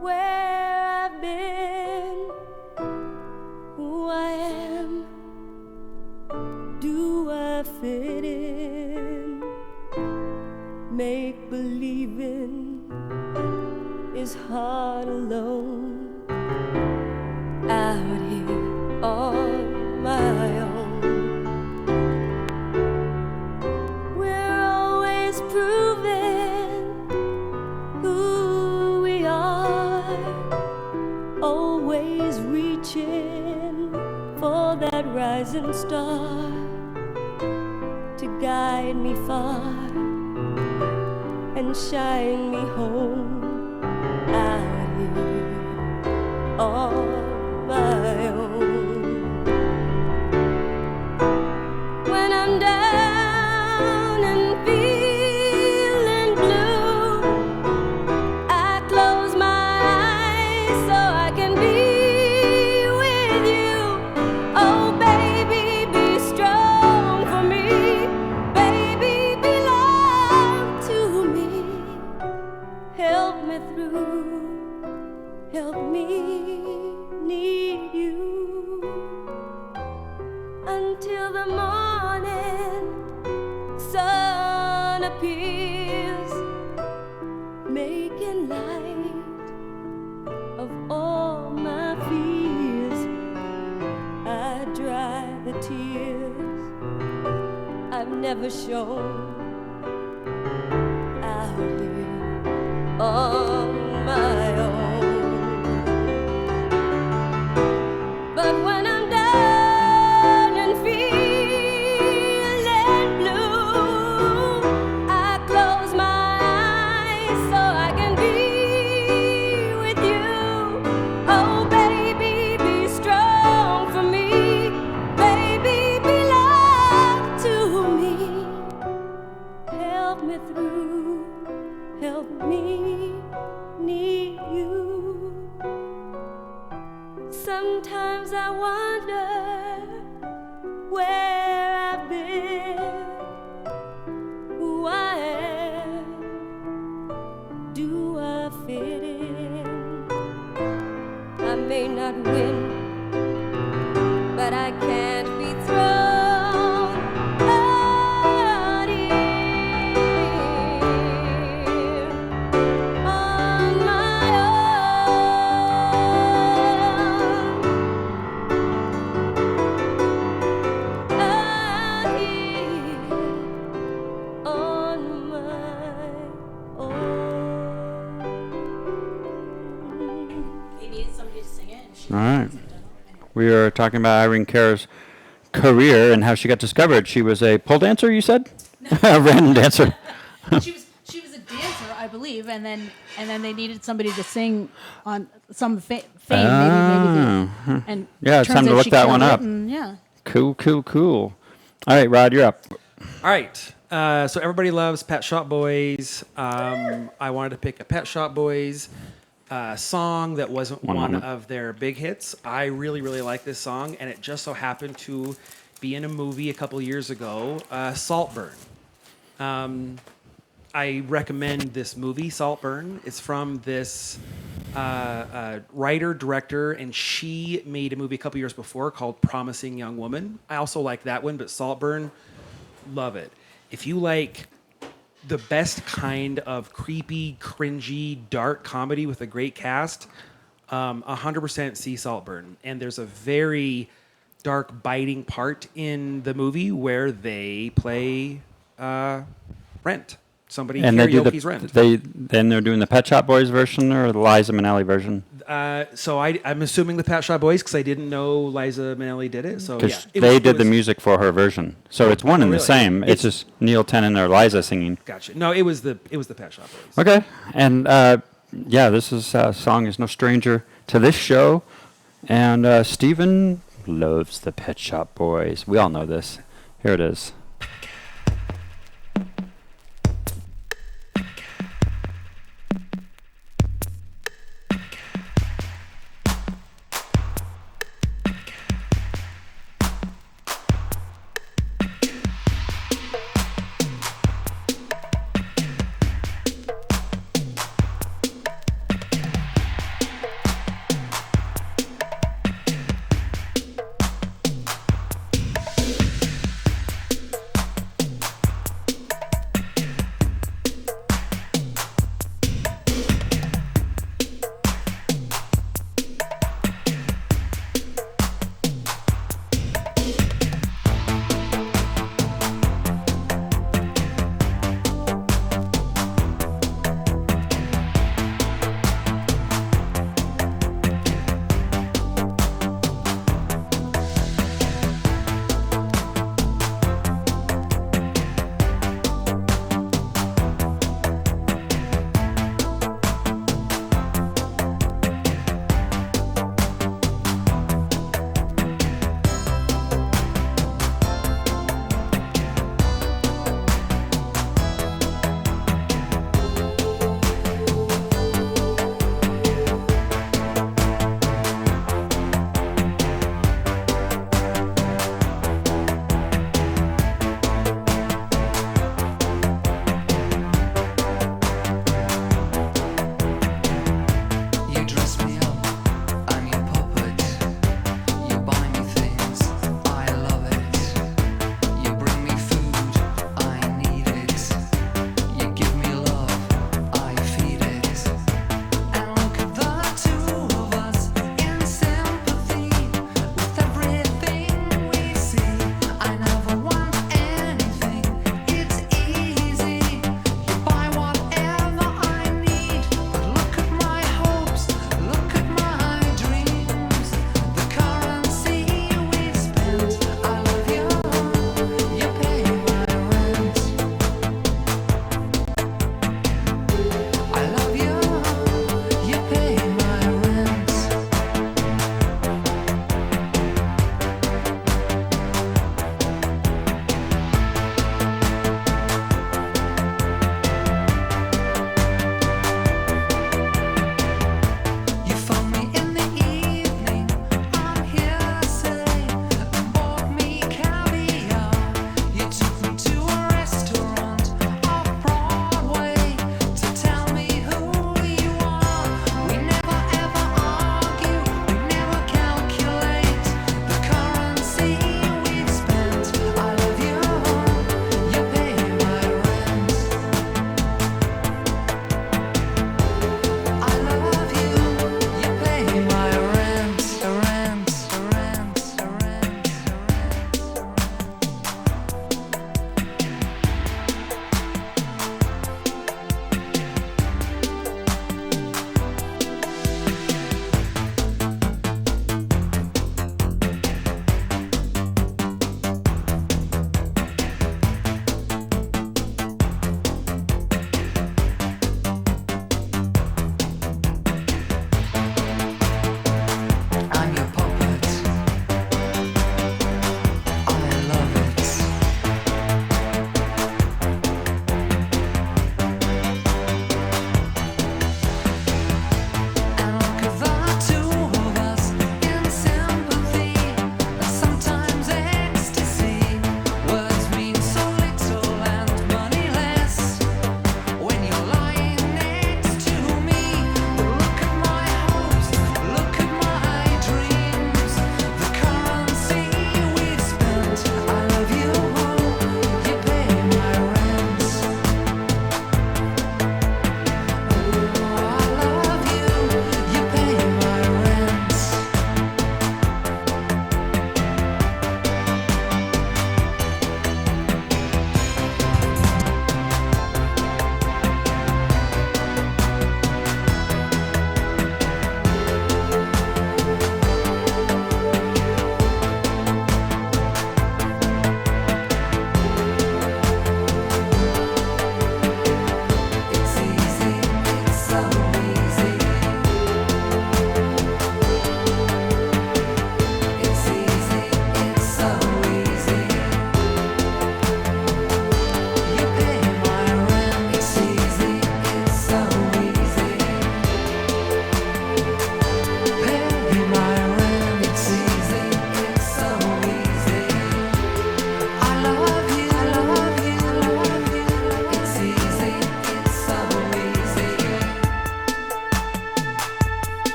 where I've been, who I am, do I fit in? Make believing is hard alone, out here on my own. Proving who we are, always reaching for that rising star to guide me far and shine me home out here on my own. When I'm down and feeling blue, I close my eyes so I can be with you. Oh baby, be strong for me. Baby, belong to me. Help me through, help me need you until the morning sun appears, making light of all my fears. tears I've never shown out here on my own. But when I'm down and feeling blue, I close my eyes so I can be with you. Oh, baby, be strong for me. Baby, be love to me. Help me through, help me need you. Sometimes I wonder where I've been, who I am, do I fit in? I may not win, but I can't be thrown out here on my own. Out here on my own. They needed somebody to sing it. And she All right. We are talking about Irene Cara's career and how she got discovered. She was a pole dancer, you said? A random dancer. she was a dancer, I believe, and then they needed somebody to sing on some fame, maybe and Yeah, it's turns time to out look she that killed one it, up. and yeah. Cool. All right, Rod, you're up. All right. So everybody loves Pet Shop Boys. I wanted to pick a Pet Shop Boys song that wasn't One one moment. of their big hits. I really, really like this song, and it just so happened to be in a movie a couple years ago, Saltburn. I recommend this movie, Saltburn. It's from this writer, director, and she made a movie a couple years before called Promising Young Woman. I also like that one, but Saltburn, love it. If you like the best kind of creepy, cringy, dark comedy with a great cast, 100% see Saltburn. And there's a very dark, biting part in the movie where they play Rent. Somebody And they do karaoke's Rent. then they're doing the Pet Shop Boys version or the Liza Minnelli version? So I'm assuming the Pet Shop Boys because I didn't know Liza Minnelli did it. So yeah, Because they did the music for her version, so it's one and the really? same. It's just Neil Tennant or Liza singing. Gotcha. No, it was the Pet Shop Boys. Okay, and yeah, this song is no stranger to this show, and Steven loves the Pet Shop Boys. We all know this. Here it is.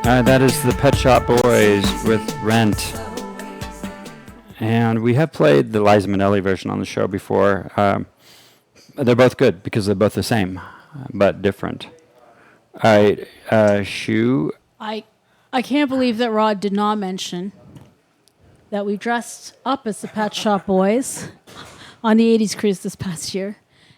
That is the Pet Shop Boys with Rent. And we have played the Liza Minnelli version on the show before. They're both good because they're both the same, but different. All right, Shu. I can't believe that Rod did not mention that we dressed up as the Pet Shop Boys on the 80s cruise this past year.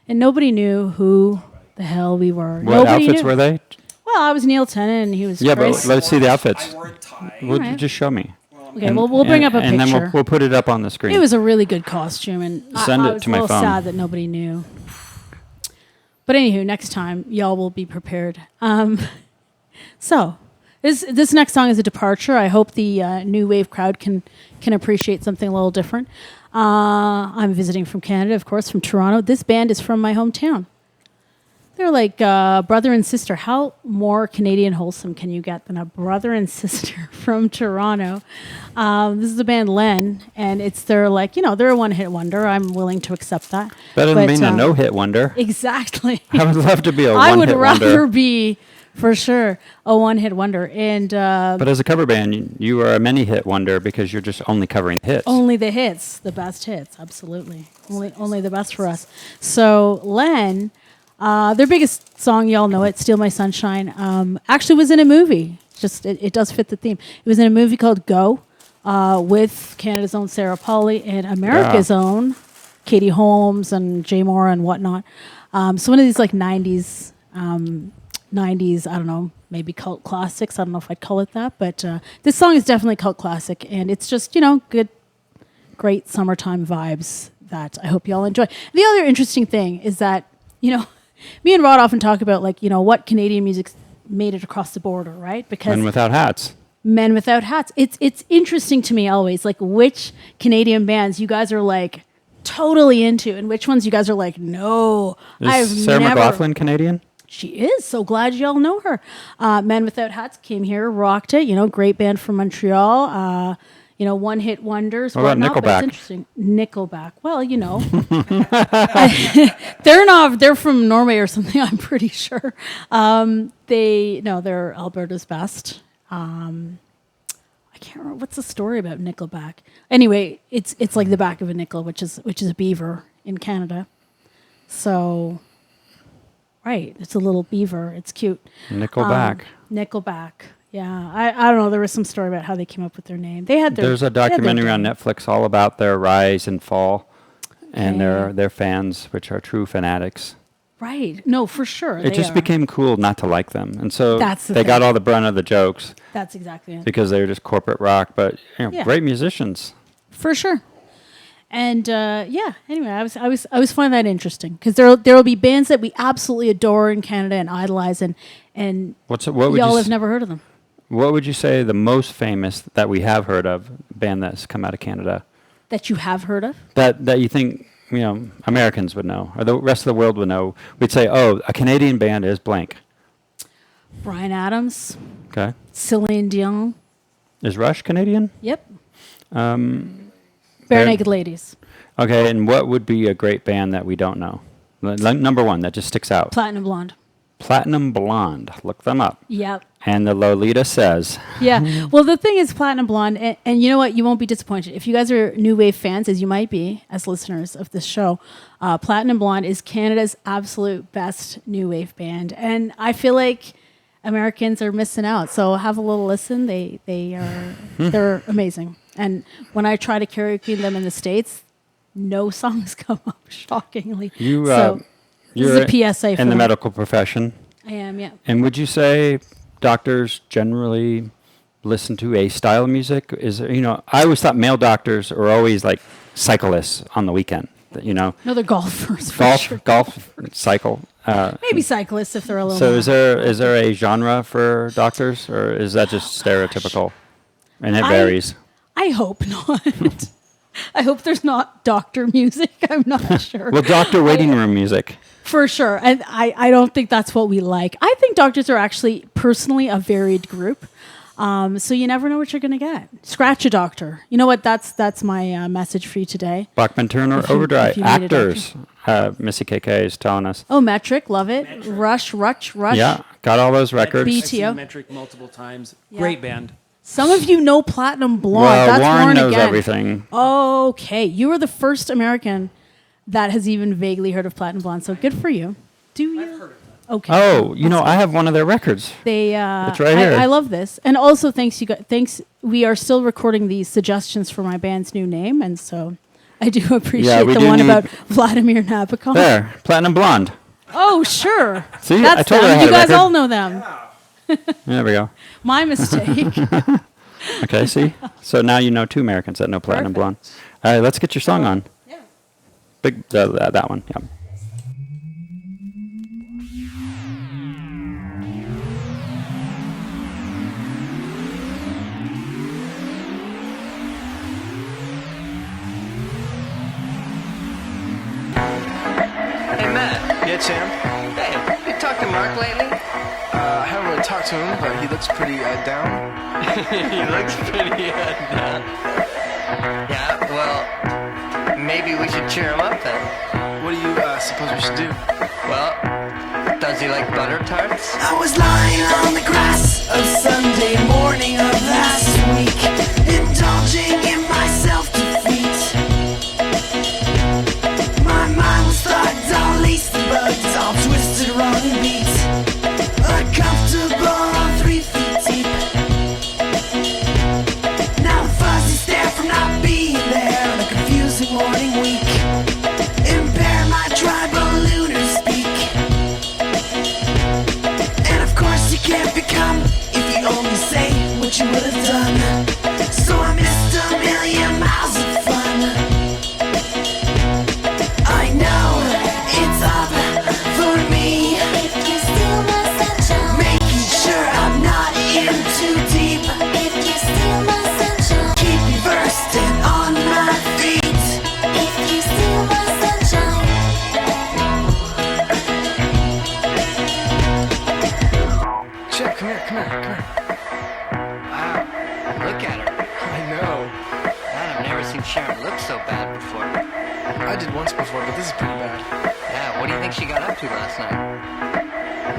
And nobody knew who the hell we were. What Nobody outfits knew. were they? Well, I was Neil Tennant and he was Yeah, Chris. but let's see the outfits. I wore a tie. Well, Alright. just show me. Okay, we'll bring up a and picture. then we'll put it up on the screen. It was a really good costume, and Send I it was to a my little phone. sad that nobody knew. But anywho, next time y'all will be prepared. So this next song is a departure. I hope the new wave crowd can appreciate something a little different. I'm visiting from Canada, of course, from Toronto. This band is from my hometown. They're like brother and sister. How more Canadian wholesome can you get than a brother and sister from Toronto? This is the band Len, and it's their they're a one-hit wonder. I'm willing to accept that. Better than being a no-hit wonder. Exactly. I would love to be a I would one-hit rather wonder. be, for sure, a one-hit wonder. And But as a cover band, you are a many-hit wonder because you're just only covering hits. only the hits, the best hits, absolutely. Only the best for us. So Len, their biggest song, y'all know it, Steal My Sunshine, actually was in a movie. Just it does fit the theme. It was in a movie called Go with Canada's own Sarah Polley and America's own Katie Holmes and Jay Moore and whatnot. So one of these like 90s, I don't know, maybe cult classics. I don't know if I'd call it that. But this song is definitely cult classic. And it's just, good, great summertime vibes that I hope y'all enjoy. The other interesting thing is that, me and Rod often talk about what Canadian music's made it across the border, right? Because Men Without Hats. Men Without Hats. It's interesting to me always, like which Canadian bands you guys are like totally into, and which ones you guys are like, no, Is Sarah McLachlan Canadian? She is. So glad y'all know her. Men Without Hats came here, rocked it. Great band from Montreal. One-hit wonders. What about whatnot, but Nickelback? It's interesting. Nickelback. Well, they're from Norway or something. I'm pretty sure. They're Alberta's best. I can't remember what's the story about Nickelback. Anyway, it's like the back of a nickel, which is a beaver in Canada. So, right, it's a little beaver. It's cute. Nickelback. Nickelback. Yeah, I don't know. There was some story about how they came up with their name. They had There's a documentary on Netflix all about their rise and fall, and their fans, which are true fanatics. Right. No, for sure. It just became cool not to like them, and so That's the they got thing. all the brunt of the jokes That's exactly it. because they were just corporate rock. But Yeah. great musicians. For sure. And anyway, I was finding that interesting because there will be bands that we absolutely adore in Canada and idolize, and What would y'all you have never heard of them. What would you say the most famous that we have heard of band that's come out of Canada That you have heard of? that you think Americans would know or the rest of the world would know? We'd say, oh, a Canadian band is blank. Bryan Adams, Okay, Celine Dion. is Rush Canadian? Yep. Bare Bare- Naked Ladies. Okay, and what would be a great band that we don't know? Number one that just sticks out. Platinum Blonde. Platinum Blonde. Look them up. Yep. And the Lolita says. Yeah. Well, the thing is, Platinum Blonde, and you know what? You won't be disappointed. If you guys are new wave fans, as you might be as listeners of this show, Platinum Blonde is Canada's absolute best new wave band. And I feel like Americans are missing out. So have a little listen. They're amazing. And when I try to karaoke them in the States, no songs come up, shockingly. You're this is a PSA for in the them. medical profession. I am, yeah. And would you say doctors generally listen to a style of music? I always thought male doctors are always like cyclists on the weekend. No, they're golfers for sure. Golf, cycle. Maybe cyclists if they're a little So more. is there a genre for doctors, or is that just stereotypical? And it varies. I hope not. I hope there's not doctor music. I'm not sure. Well, doctor waiting room music. For sure. And I don't think that's what we like. I think doctors are actually personally a varied group. So you never know what you're going to get. Scratch a doctor. You know what? That's my message for you today. Bachman Turner If you- Overdrive. if you need a Actors. Missy KK is telling us. Oh, Metric, love it. Rush. Yeah, got all those records. Beat- I've seen BTO. Metric multiple times. Yeah. Great band. Some of you know Platinum Blonde. Well, That's Warren Warren knows again. everything. Okay, you are the first American that has even vaguely heard of Platinum Blonde. So good for you. Do you? I've heard of them. Okay. Oh, you know, I have one of their records. They. It's right here. I love this, and also thanks you guys. Thanks. We are still recording these suggestions for my band's new name, and so I do appreciate we the do one need- about Vladimir Nabokov. There, Platinum Blonde. Oh, sure. See, That's I told her I them. had You a guys record. all know them. There we go. My mistake. Okay, see? So now you know 2 Americans that know Platinum Blonde. All right, let's get your song on. Yeah. Big, that one, yeah. Hey, Matt. Yeah, Sam. Hey, you talked to Mark lately? I haven't really talked to him, but he looks pretty down. He looks pretty down. Yeah, well, maybe we should cheer him up then. What do you suppose we should do? Well, does he like butter tarts? I was lying on the grass of Sunday morning of last week, indulging in my self-defeat. My mind was thugged, all laced and bugged, all twisted, wrong and beat. Uncomfortable, 3 feet deep. Now the fuzzy stare from not being there on a confusing morning week impair my tribal lunar speak. And of course you can't become if you only say what you would have done. So I missed a million miles of fun. I know it's up for me. If you steal my sunshine, Making sure I'm not in too deep. if you steal my sunshine, Keep me versed and on my feet. if you steal my sunshine, Chip, come here. Wow, look at her. I know. Man, I've never seen Sharon look so bad before. I did once before, but this is pretty bad. Yeah, what do you think she got up to last night?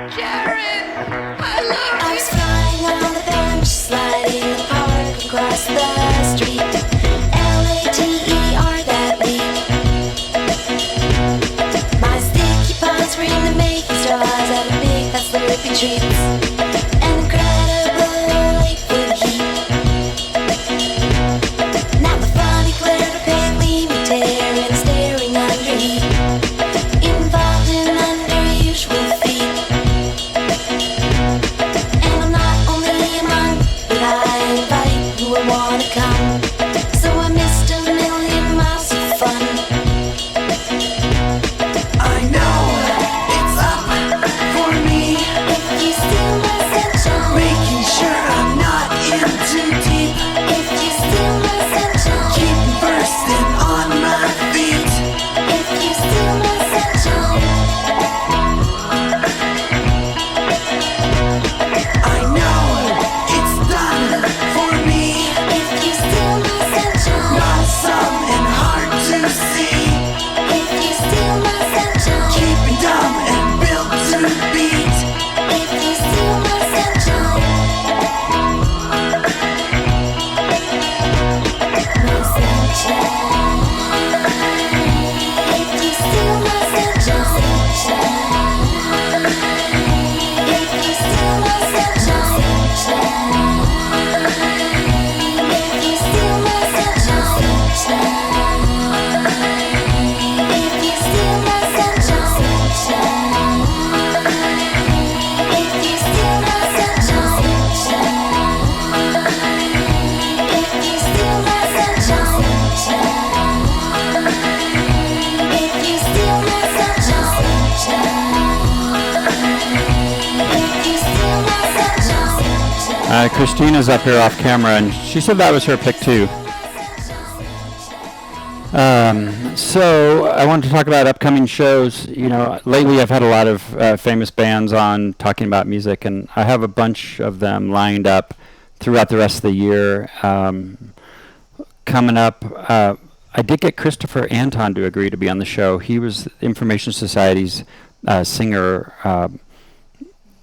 Sharon! I love I was flying on the bench, sliding the park across the street. LATER that week. My sticky paws were in the making straws at a big fat slurpy treats. An incredible liquid heat. Now the funny glare of pale gleaming tear and staring under heat. Involved in unusual feet. And I'm not only a monk, but I invite who would wanna come. So I missed a million miles of fun. I know it's up for me. If you steal my sunshine, Making sure I'm not in too deep. if you steal my sunshine, Keep me versed and on my feet. if you steal my sunshine, I know it's done for me. if you steal my sunshine, Not some and hard to see. if you steal my sunshine, Keep me dumb and built to beat. if you steal my sunshine, my sunshine, if you steal my sunshine, if you steal my sunshine, if you steal my sunshine, if you steal my sunshine, if you steal my sunshine, if you steal my sunshine, if you steal my sunshine, if you steal my sunshine. Christina's up here off camera, and she said that was her pick too. So I wanted to talk about upcoming shows. You know, lately I've had a lot of famous bands on talking about music, and I have a bunch of them lined up throughout the rest of the year. Coming up, I did get Christopher Anton to agree to be on the show. He was Information Society's singer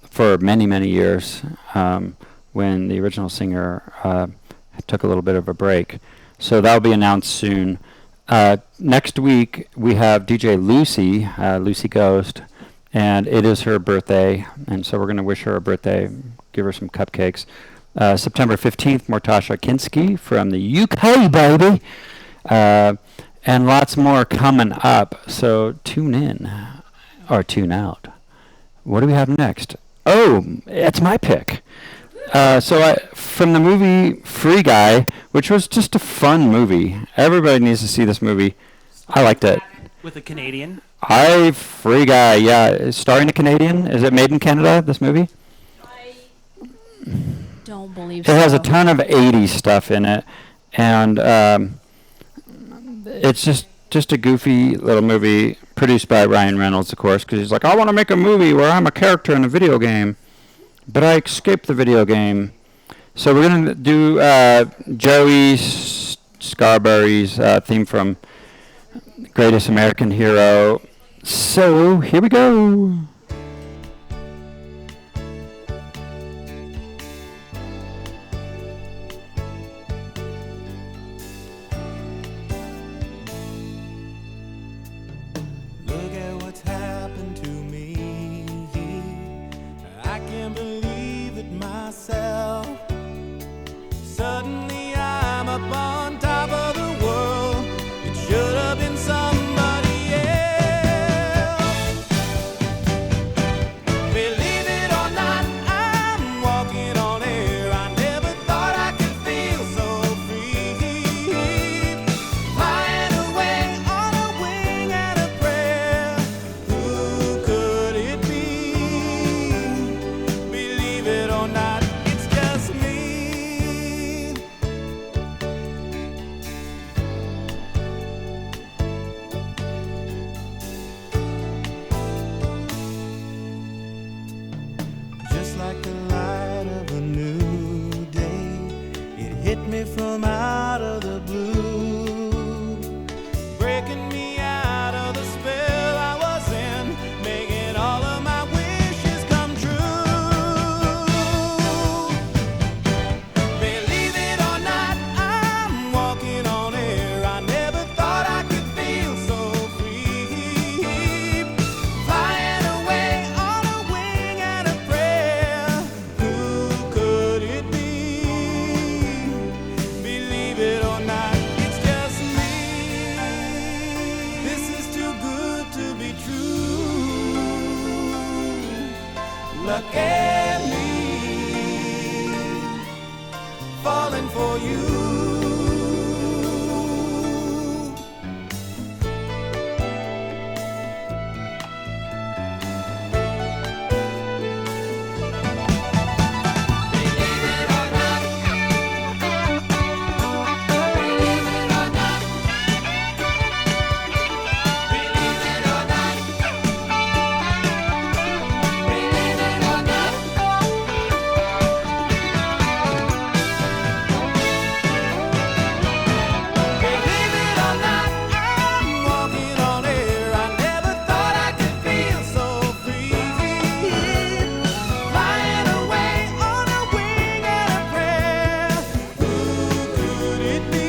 for many, many years when the original singer took a little bit of a break. So that'll be announced soon. Next week, we have DJ Lucy, Lucy Ghost, and it is her birthday, and so we're going to wish her a birthday, give her some cupcakes. September 15th, Mortasha Kinski from the UK, baby, and lots more coming up, so tune in, or tune out. What do we have next? Oh, it's my pick. From the movie Free Guy, which was just a fun movie. Everybody needs to see this movie. I liked it. With a Canadian. Free Guy, yeah. Starring a Canadian. Is it made in Canada, this movie? I don't believe It so. has a ton of 80s stuff in it. And it's just a goofy little movie produced by Ryan Reynolds, of course, because he's like, I want to make a movie where I'm a character in a video game. But I escaped the video game. So we're going to do Joey Scarberry's theme from Greatest American Hero. So here we go. Look at what's happened to me. I can't believe it myself. Suddenly I'm up on top of the world. It should have been somebody else. Believe it or not, I'm walking on air. I never thought I could feel so free. Flying away on a wing and a prayer. Who could it be? Believe it or not, it's just me. Just like the light of a new day, it hit me from out of the blue, breaking me out of the spell I was in, making all of my wishes come true. Believe it or not, I'm walking on air. I never thought I could feel so free. Flying away on a wing and a prayer. Who could it be? Believe it or not, it's just me. This is too good to be true. Look at me, falling for you. Believe it or not, I'm walking on air. I never thought I could feel so free. Flying away on a wing and a prayer. Who could it be?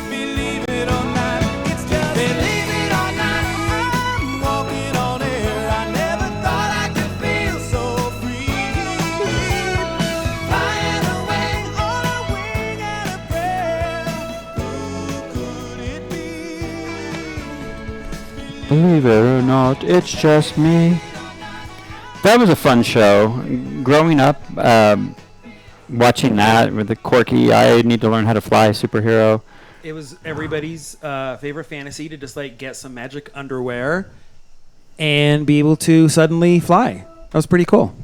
Believe it or not, it's just believe it or not, I'm walking on air. I never thought I could feel so free. Flying away on a wing and a prayer. Who could it be? Believe it or not, it's just me. That was a fun show. Growing up, watching that with the quirky, I need to learn how to fly superhero. It was everybody's favorite fantasy to just like get some magic underwear and be able to suddenly fly. That was pretty cool.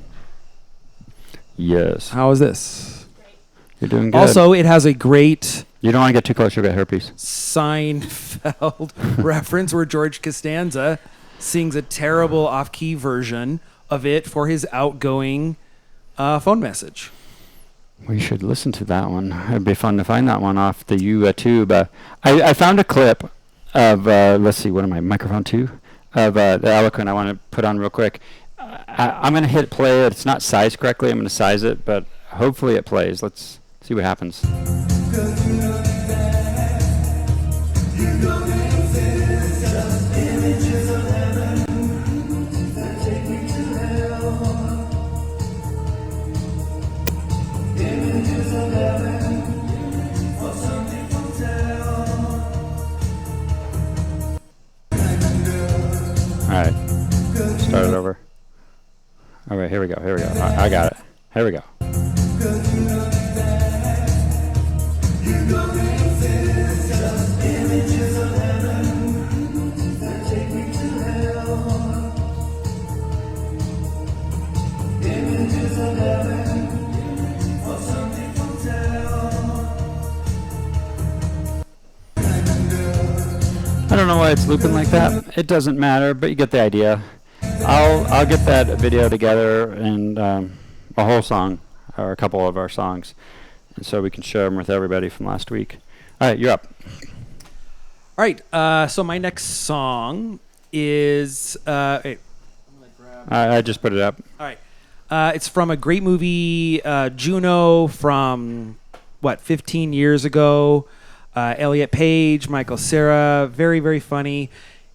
Yes. How is this? You're doing good. Also, it has a great You don't want to get too close, you'll get herpes. Seinfeld reference where George Costanza sings a terrible off-key version of it for his outgoing phone message. We should listen to that one. It'd be fun to find that one off the YouTube. I found a clip of, let's see, what am I, microphone 2? Of the Eloquent I want to put on real quick. I'm going to hit play. It's not sized correctly. I'm going to size it, but hopefully it plays. Let's see what happens. All right, start it over. All right, here we go. I got it. Here we go. I don't know why it's looping like that. It doesn't matter, but you get the idea. I'll get that video together and a whole song or a couple of our songs, and so we can share them with everybody from last week. All right, you're up. All right, so my next song is I just put it up. All right. It's from a great movie, Juno, from 15 years ago. Elliot Page, Michael Cera, very, very funny.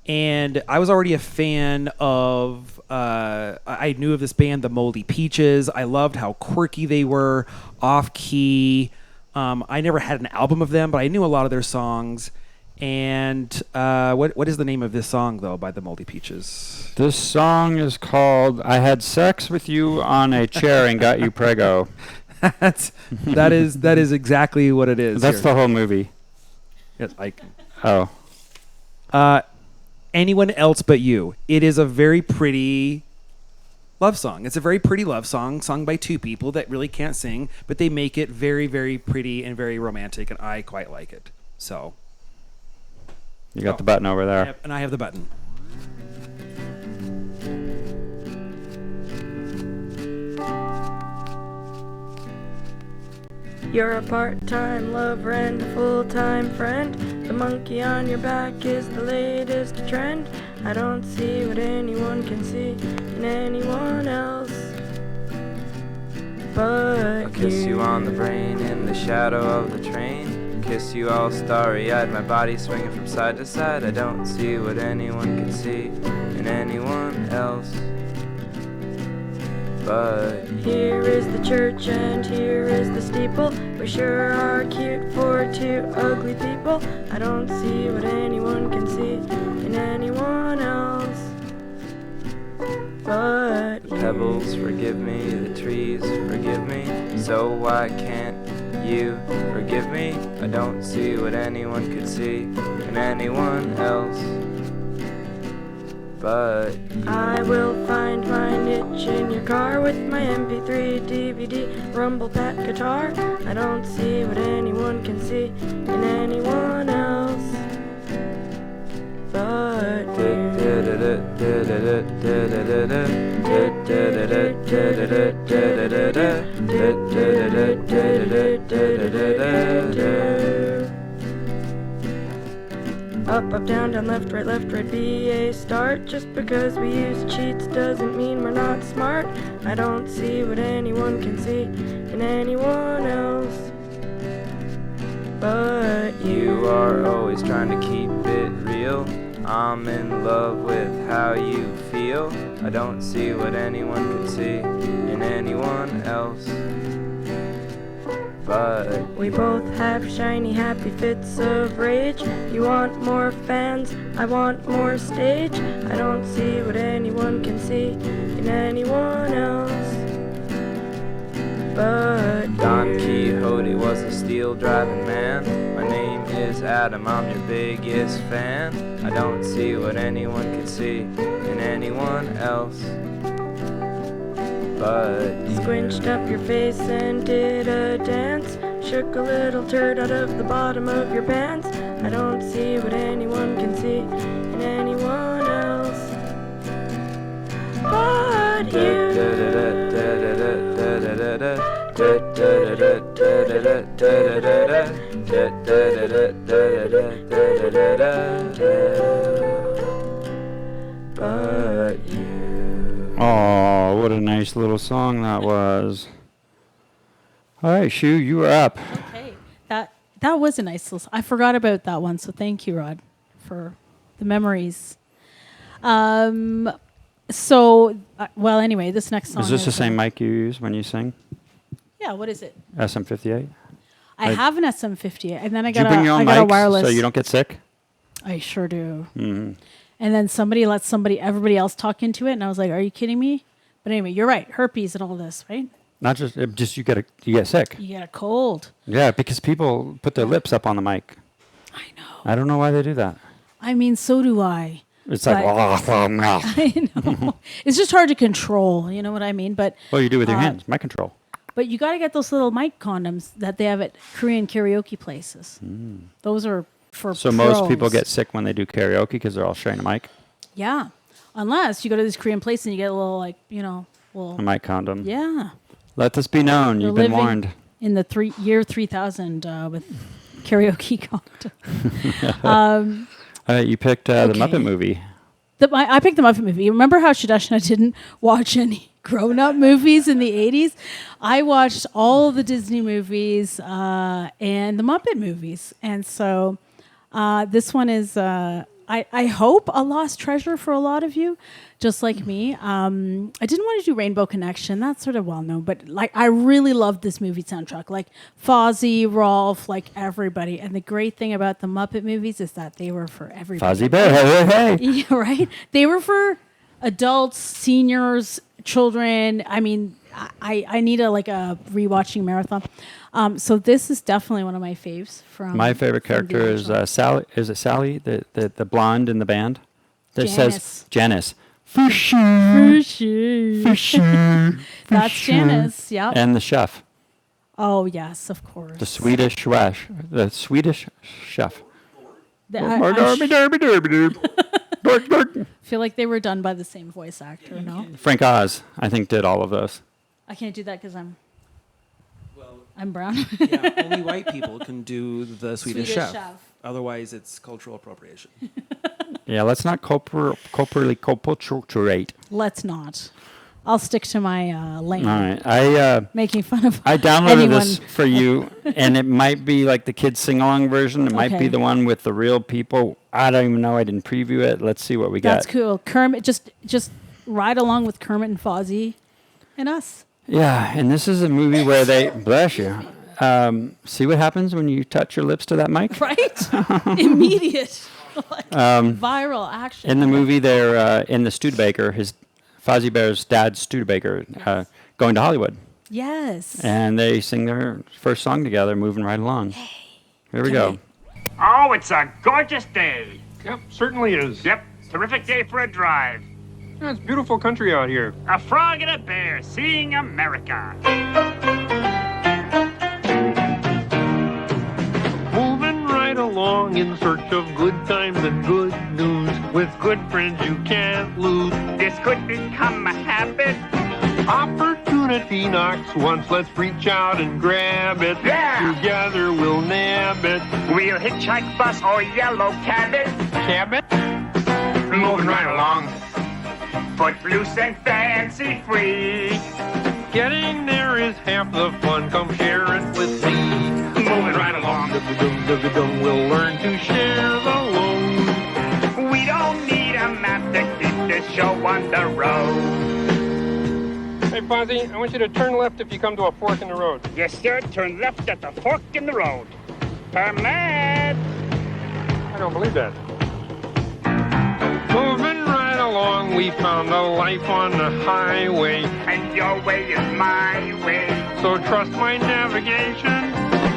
And I was already a fan of, I knew of this band, the Moldy Peaches. I loved how quirky they were, off-key. I never had an album of them, but I knew a lot of their songs. And what is the name of this song, though, by the Moldy Peaches? This song is called "I Had Sex with You on a Chair and Got You Prego." that is exactly what it is. That's the whole movie. It's like, Anyone Else But You. It is a very pretty love song. It's a very pretty love song sung by two people that really can't sing, but they make it very, very pretty and very romantic, and I quite like it. So you got the button over there. Yep, and I have the button. You're a part-time lover and a full-time friend. The monkey on your back is the latest trend. I don't see what anyone can see in anyone else but I'll kiss you on the brain in the shadow of the train. Kiss you all starry-eyed, my body swinging from side to side. I don't see what anyone can see in anyone else but here is the church and here is the steeple. We sure are cute for two ugly people. I don't see what anyone can see in anyone else but the pebbles forgive me, the trees forgive me. So why can't you forgive me? I don't see what anyone could see in anyone else but I will find my niche in your car with my MP3, DVD, rumble pack guitar. I don't see what anyone can see in anyone else but up, down, left, right, be a start. Just because we use cheats doesn't mean we're not smart. I don't see what anyone can see in anyone else but you are always trying to keep it real. I'm in love with how you feel. I don't see what anyone can see in anyone else but we both have shiny, happy fits of rage. You want more fans, I want more stage. I don't see what anyone can see in anyone else but Don Quixote was a steel driving man. My name is Adam, I'm your biggest fan. I don't see what anyone can see in anyone else but squinched up your face and did a dance. shook a little turd out of the bottom of your pants. I don't see what anyone can see in anyone else but you. But you. Oh, what a nice little song that was. All right, Shu, you were up. Okay, that was a nice little. I forgot about that one, so thank you, Rod, for the memories. So, well, anyway, this next song Is this the same mic you use when you sing? Yeah. What is it? SM58? I have an SM58, and then I Did you got bring your own I got a mics wireless. so you don't get sick? I sure do. Mm-hmm. And then everybody else talk into it, and I was like, "Are you kidding me?" But anyway, you're right. Herpes and all this, right? Not just you get sick. You get a cold. Yeah, because people put their lips up on the mic. I know. I don't know why they do that. I mean, so do I. It's like, I know. It's just hard to control. You know what I mean? But well, you do with your hands. Mic control. But you got to get those little mic condoms that they have at Korean karaoke places. Those are for So pros. most people get sick when they do karaoke because they're all sharing a mic. Yeah, unless you go to this Korean place and you get a little A mic condom. Yeah. Let this be known. They're You've been living warned. in the year 3000 with karaoke condoms. You picked the Okay. Muppet movie. I picked the Muppet movie. Remember how Shadeshna didn't watch any grown-up movies in the 80s? I watched all of the Disney movies and the Muppet movies. And so this one is, I hope, a lost treasure for a lot of you, just like me. I didn't want to do Rainbow Connection. That's sort of well-known. But I really loved this movie soundtrack. Like Fozzie, Rolf, everybody. And the great thing about the Muppet movies is that they were for everybody. Fozzie Bear, hey, hey, hey. Yeah, right? They were for adults, seniors, children. I mean, I need a rewatching marathon. So this is definitely one of my faves from. My favorite from the character is original. Sally. Is it Sally, the blonde in the band? That Janice. says Janice. For sure. For sure. For sure. For That's sure. Janice. Yep. And the chef. Oh yes, of course. The Swedish chef. The Swedish chef. I feel like they were done by the same voice actor. No, Frank Oz, I think, did all of those. I can't do that because I'm brown. Yeah, only white people can do the Swedish chef. Otherwise, it's cultural appropriation. Yeah, let's not culturate. Let's not. I'll stick to my lane. All right, making fun of. I downloaded anyone. this for you, and it might be like the kids sing-along version. It might be Okay. the one with the real people. I don't even know. I didn't preview it. Let's see what we That's got. cool. Kermit, just ride along with Kermit and Fozzie, and us. Yeah, and this is a movie where they bless you. See what happens when you touch your lips to that mic? Right? Immediate. Viral action. In the movie, they're in the Studebaker, Fozzie Bear's dad, Studebaker, going to Hollywood. Yes. And they sing their first song together, moving right along. Here we go. Oh, it's a gorgeous day. Yep, certainly is. Yep, terrific day for a drive. Yeah, it's beautiful country out here. A frog and a bear seeing America. Moving right along in search of good times and good news. With good friends you can't lose. This could become a habit. Opportunity knocks once, let's reach out and grab it. Yeah! Together we'll nab it. We'll hitchhike, bus, or yellow cabin. Cabot? Moving right along. Footloose and fancy free. Getting there is half the fun, come share it with me. Moving right along. Dum-dum-dum-dum, we'll learn to share the load. We don't need a map to keep this show on the road. Hey, Fozzie, I want you to turn left if you come to a fork in the road. Yes, sir. Turn left at the fork in the road. Permit. I don't believe that. Moving right along, we found a life on the highway. And your way is my way. So trust my navigation.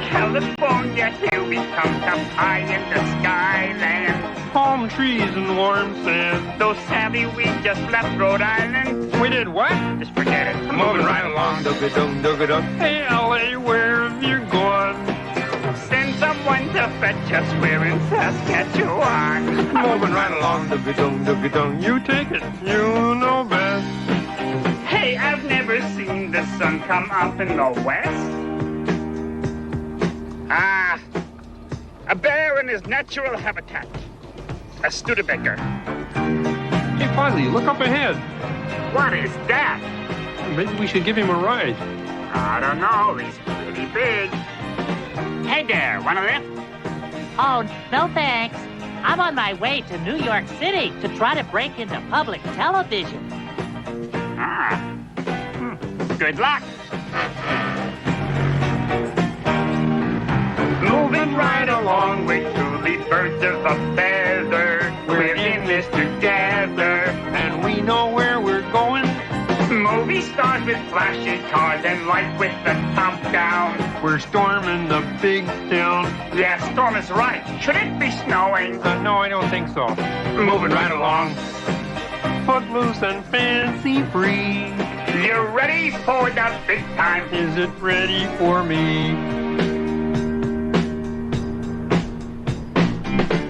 California, here we come, up high in the skyland. Palm trees and warm sand. So savvy, we just left Rhode Island. We did what? Just forget it. Moving right along. Dugga-dum, dugga-dum. Hey, L.A., where have you gone? bet just we're in Saskatchewan. Moving right along, doogie-dong, you take it, you know best. Hey, I've never seen the sun come up in the west. Ah, a bear in his natural habitat. A Studebaker. Hey, Fozzie, look up ahead. What is that? Maybe we should give him a ride. I don't know. He's pretty big. Hey there, one of them? Oh, no thanks. I'm on my way to New York City to try to break into public television. Ah. Good luck. Moving right along with two lead birds of a feather. We're in this together. And we know where we're going. Movie stars with flashy cars and lights with the top down. We're storming the big town. Yeah, storm is right. Should it be snowing? No, I don't think so. Moving right along. Footloose and fancy free. You ready for the big time? Is it ready for me?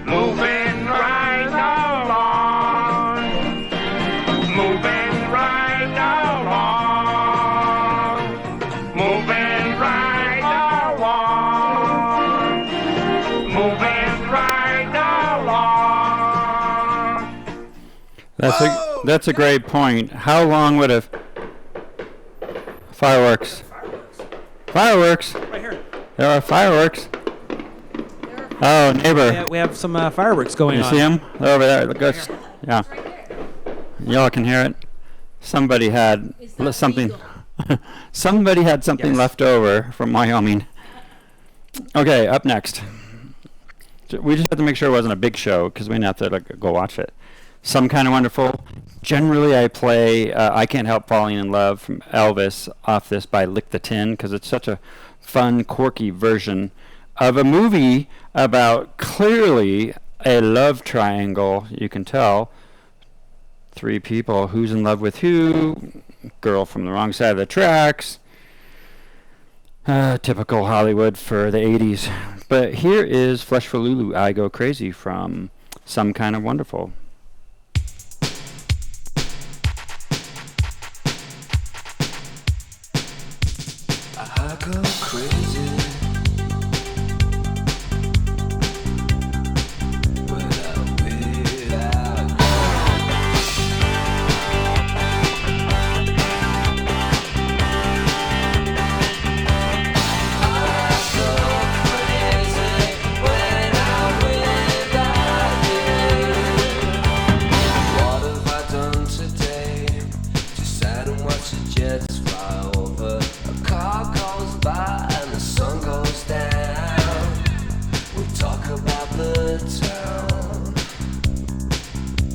Moving right along. Moving right along. Moving right along. Moving right along. That's a great point. How long would have fireworks? Fireworks. Right here. There are fireworks. Oh, neighbor. Yeah, we have some fireworks going You on. see them? They're over there. Look, yeah. Y'all can hear it. Somebody had something. Somebody had something left over from Wyoming. Okay, up next. We just have to make sure it wasn't a big show because we didn't have to go watch it. Some Kind of Wonderful. Generally, I play I Can't Help Falling in Love from Elvis off this by Lick the Tin because it's such a fun, quirky version of a movie about clearly a love triangle. You can tell. Three people. Who's in love with who? Girl from the wrong side of the tracks. Typical Hollywood for the 80s. But here is Flesh for Lulu, I Go Crazy from Some Kind of Wonderful. I go crazy without What have I done today? Just sat and watched the jets fly over. A car goes by and the sun goes down. We talk about the town.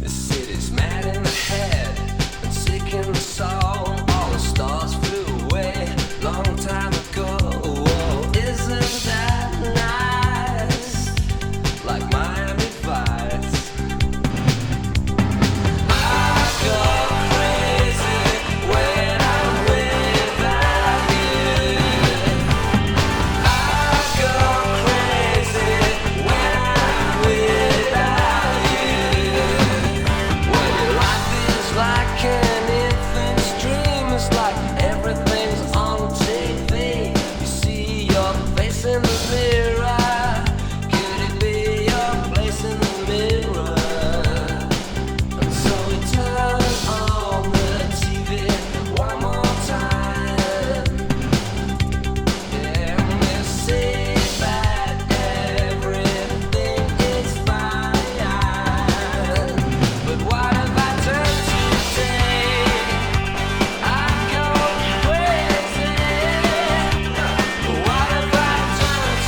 The city's mad in the head and sick in the soul. All the stars flew away long time ago. Oh, isn't that nice? Like Miami Vice. I go crazy when I'm without you. I go crazy when I'm without you. When your life is like an infant's dream, it's like everything's on TV. You see your face in the mirror. Could it be your place in the mirror? And so we turn on the TV one more time. And we say that everything is fine. But what have I done today? I go crazy. What have I done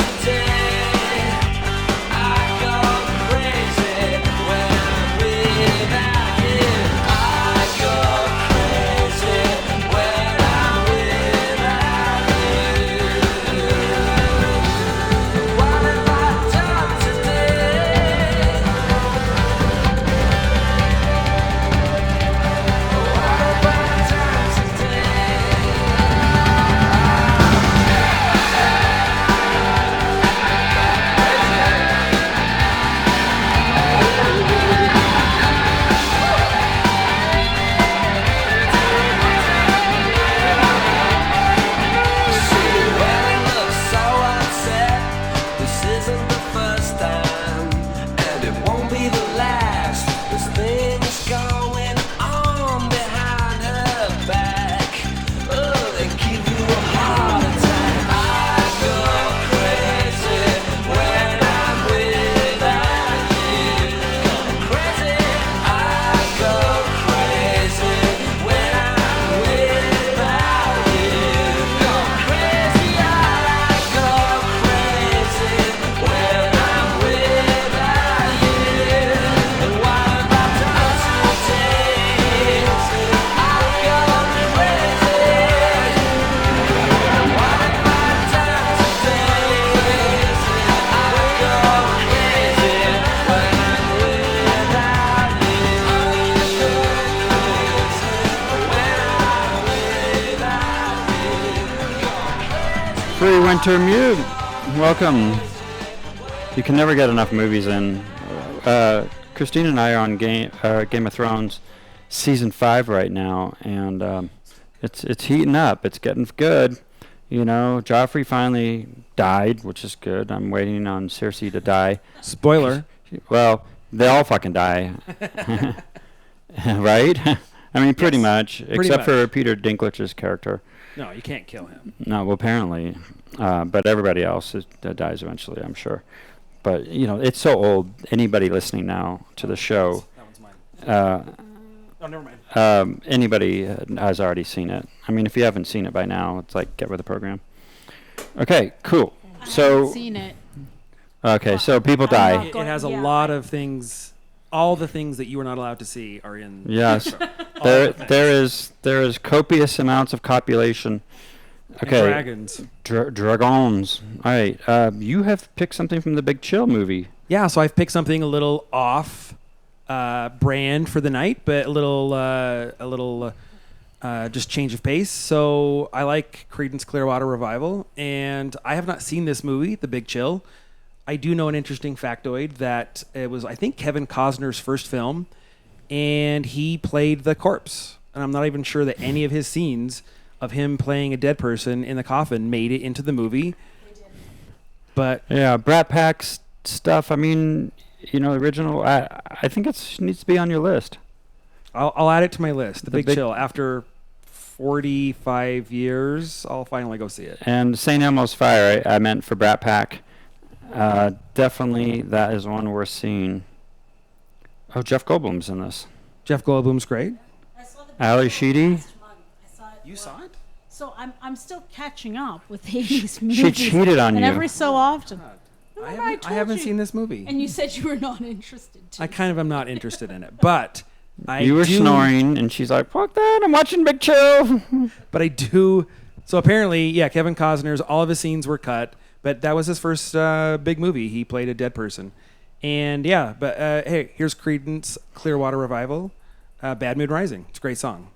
Free Winter Mute. Welcome. You can never get enough movies in. Christine and I are on Game of Thrones season 5 right now, and it's heating up. It's getting good. You know, Joffrey finally died, which is good. I'm waiting on Cersei to die. Spoiler. Well, they all fucking die. Right? I mean, pretty much. Except for Peter Dinklage's character. No, you can't kill him. No, well, apparently. But everybody else dies eventually, I'm sure. But, you know, it's so old. Anybody listening now to the show... That one's mine. Oh, never mind. Anybody has already seen it. I mean, if you haven't seen it by now, it's like, get with the program. Okay, cool. I So... haven't seen it. Okay, so people die. It has a lot of things. All the things that you were not allowed to see are in. Yes, the there is copious amounts of copulation. Okay, and dragons. Dragons. All right, you have picked something from the Big Chill movie. Yeah, so I've picked something a little off brand for the night, but a little just change of pace. So I like Creedence Clearwater Revival, and I have not seen this movie, The Big Chill. I do know an interesting factoid that it was, I think, Kevin Costner's first film, and he played the corpse. And I'm not even sure that any of his scenes of him playing a dead person in the coffin made it into the movie. But yeah, Brat Pack stuff. I mean, you know, original. I think it needs to be on your list. I'll add it to my list. The Big Chill. After 45 years, I'll finally go see it. And St. Elmo's Fire. I meant for Brat Pack. Definitely, that is one worth seeing. Oh, Jeff Goldblum's in this. Jeff Goldblum's great. Ali Sheedy. You saw it? So I'm still catching up with 80s She movies. cheated on and you. every so often. I haven't seen this movie. And you said you were not interested. I kind of am not interested in it, but You were snoring, and she's like, "Fuck that! I'm watching Big Chill." But I do. So apparently, yeah, Kevin Costner's all of his scenes were cut. But that was his first big movie. He played a dead person. And yeah, but hey, here's Creedence Clearwater Revival, Bad Mood Rising. It's a great song.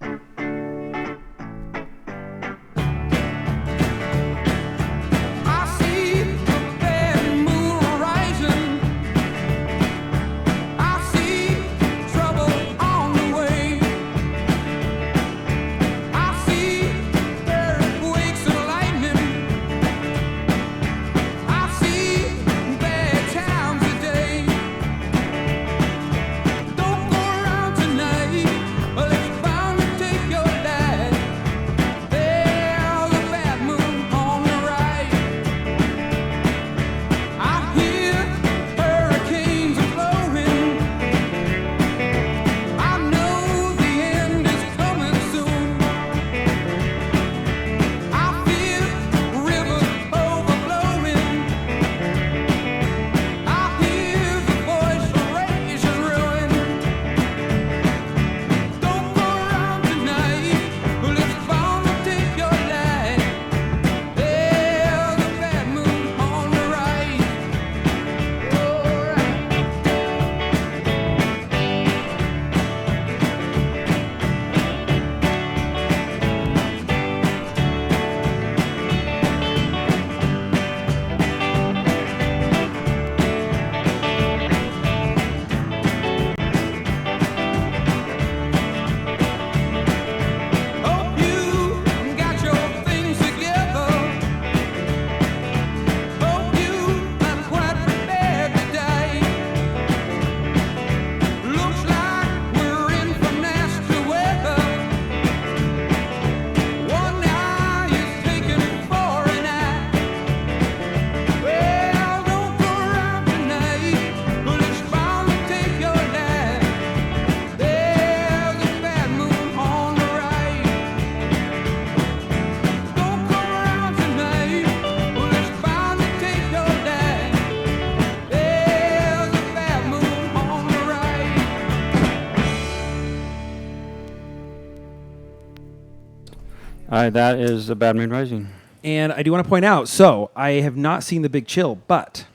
That is a Bad Mood Rising. And I do want to point out, so I have not seen The Big Chill, but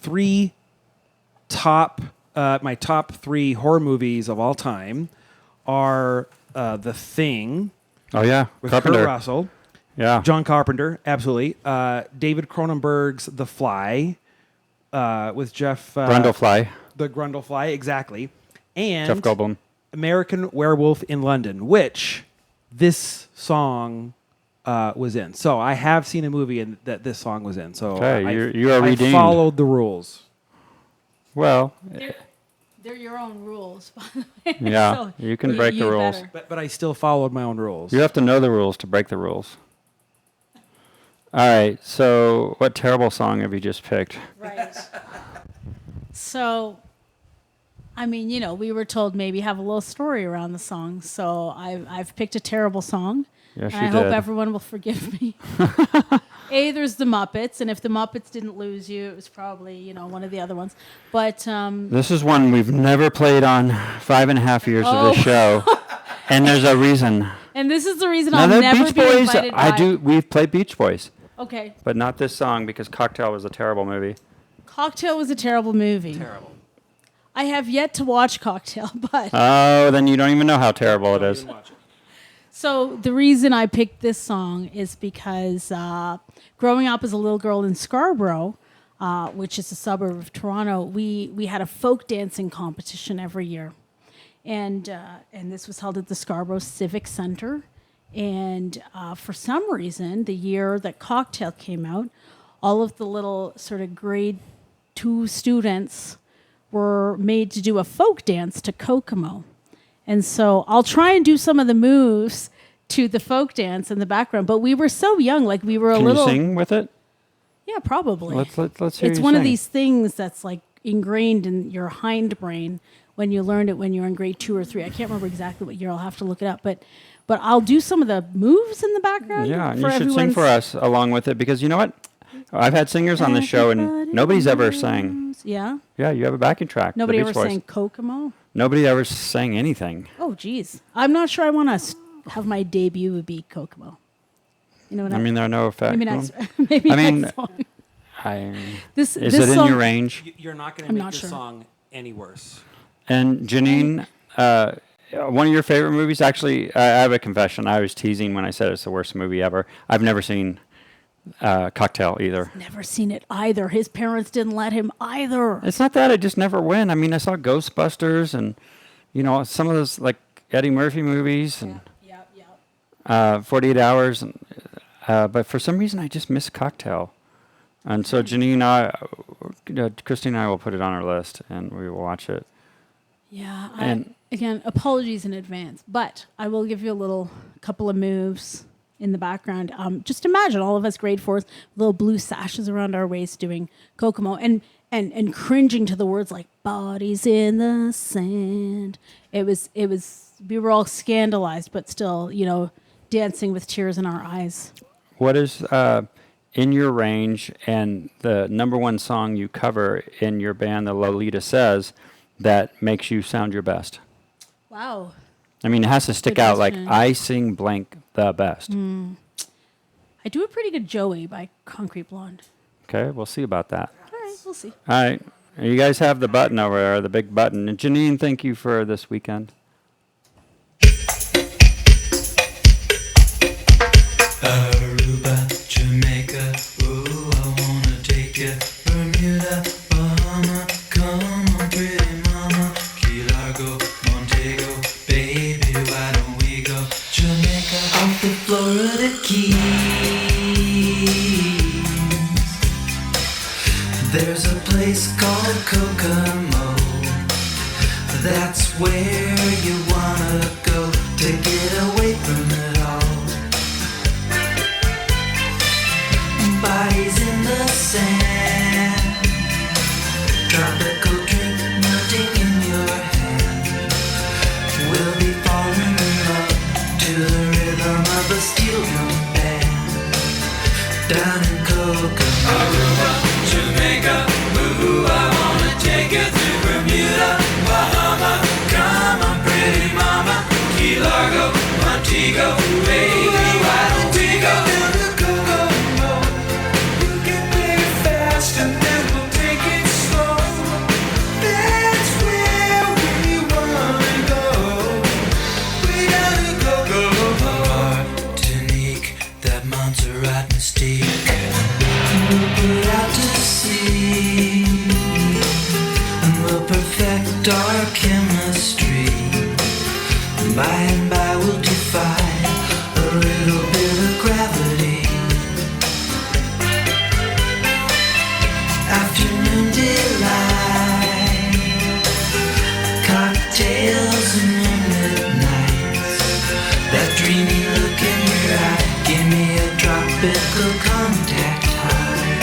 my top 3 horror movies of all time are The Thing. Oh yeah, with Carpenter. Kurt Russell. Yeah. John Carpenter, absolutely. David Cronenberg's The Fly, with Jeff Grundlefly. The Grundlefly, exactly. And Jeff Goldblum. American Werewolf in London, which this song was in. So I have seen a movie that this song was in. So Okay, you are redeemed. I followed the rules. Well, They're your own rules, by the way. yeah, So you can break the rules. better. But I still followed my own rules. You have to know the rules to break the rules. All right, so what terrible song have you just picked? Right. So, I mean, we were told maybe have a little story around the song. So I've picked a terrible song. Yes, and I hope everyone will forgive me. There's the Muppets, and if the Muppets didn't lose you, it was probably, one of the other ones. But This is one we've never played on 5.5 years of the show, and there's a reason. And this is the reason Now, I'll the never Beach be Boys, invited back. we've played Beach Boys. Okay. But not this song because Cocktail was a terrible movie. Cocktail was a terrible movie. Terrible. I have yet to watch Cocktail, but Oh, then you don't even know how terrible it is. so the reason I picked this song is because growing up as a little girl in Scarborough, which is a suburb of Toronto, we had a folk dancing competition every year, and this was held at the Scarborough Civic Centre. And for some reason, the year that Cocktail came out, all of the little sort of grade 2 students were made to do a folk dance to Kokomo. And so I'll try and do some of the moves to the folk dance in the background. But we were so young, like we were a Can little... you sing with it? Yeah, probably. Let's hear It's you one of sing. these things that's like ingrained in your hindbrain when you learned it when you were in grade 2 or 3. I can't remember exactly what year. I'll have to look it up. But I'll do some of the moves in the background. Yeah, and for you should sing for us along with it because you know what? I've had singers on this show and nobody's ever sang. Yeah? Yeah, you have a backing track. the Nobody Beach ever Boys. sang Kokomo? Nobody ever sang anything. Oh, geez. I'm not sure I want to have my debut be Kokomo. You know what I mean, there are no effects. Maybe next. Maybe I mean, next song. is This it in song- your range? You're not going to I'm make not the sure. song any worse. And Janine, one of your favorite movies? Actually, I have a confession. I was teasing when I said it's the worst movie ever. I've never seen Cocktail either. Never seen it either. His parents didn't let him either. It's not that I just never went. I mean, I saw Ghostbusters and some of those like Eddie Murphy movies and 48 Hours. And, but for some reason, I just missed Cocktail. And so Janine, Christine and I will put it on our list and we will watch it. Yeah. And Again, apologies in advance, but I will give you a couple of moves in the background. Just imagine all of us grade 4s, little blue sashes around our waist doing Kokomo and cringing to the words like bodies in the sand. It was, we were all scandalized, but still, dancing with tears in our eyes. what is in your range and the number one song you cover in your band, the Lolita Says, that makes you sound your best? Wow. I mean, it has to stick Good out like, question. I sing blank the best. I do a pretty good Joey by Concrete Blonde. Okay, we'll see about that. All right, we'll see. All right. You guys have the button over there, the big button. And Janine, thank you for this weekend. Aruba, Jamaica, ooh, I wanna take you. Bermuda, Bahama, come on, pretty mama. Key Largo, Montego, baby, why don't we go? Jamaica, off the Florida Keys. There's a place called Kokomo. That's where you wanna go to get away from it all. Bodies in the sand, tropical drink melting in your hand. We'll be falling in love to the rhythm of a steel drum band. Down in Kokomo, Aruba, Jamaica, ooh, I wanna take you to Bermuda, Bahama. Come on, pretty mama, Key Largo, Montego, baby, why don't we go to Kokomo? You can play fast. By and by we'll defy a little bit of gravity. Afternoon delight, cocktails and moonlit nights. That dreamy look in your eye, give me a tropical contact high.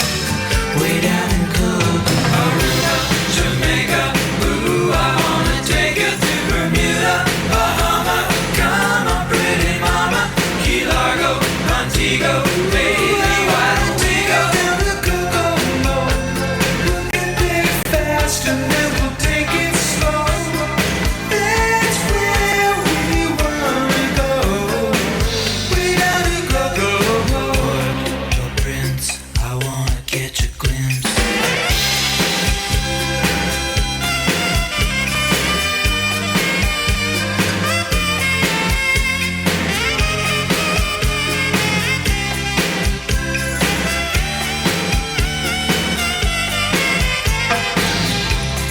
Way down in Kokomo, Aruba, Jamaica. Ooh, I wanna take you to Bermuda, Bahama. Come on, pretty mama, Key Largo, Montego, baby, why don't we go down to Kokomo? We'll get there fast and then we'll take it slow. That's where we wanna go. Way down to Kokomo. Your prince, I wanna catch a glimpse.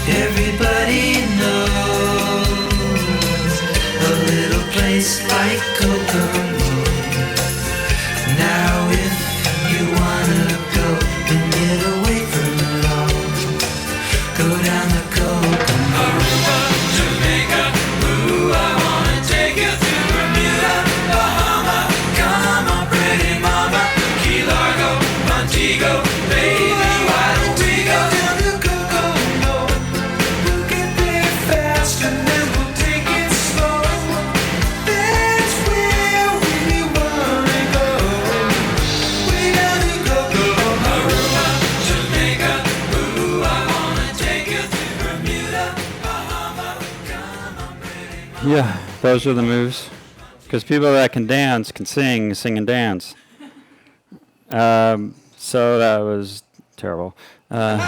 Everybody knows a little place like Kokomo. Now if you wanna go and get away from it all, go down the Kokomo. Aruba, Jamaica, ooh, I wanna take you to Bermuda, Bahama. Come on, pretty mama, Key Largo, Montego, baby, why don't we go down to Kokomo? We'll get there fast and then we'll take it slow. That's where we wanna go. Way down to Kokomo. Aruba, Jamaica, ooh, I wanna take you to Bermuda, Bahama. Come on, pretty. Yeah, those are the moves. Because people that can dance can sing and dance. So that was terrible. No,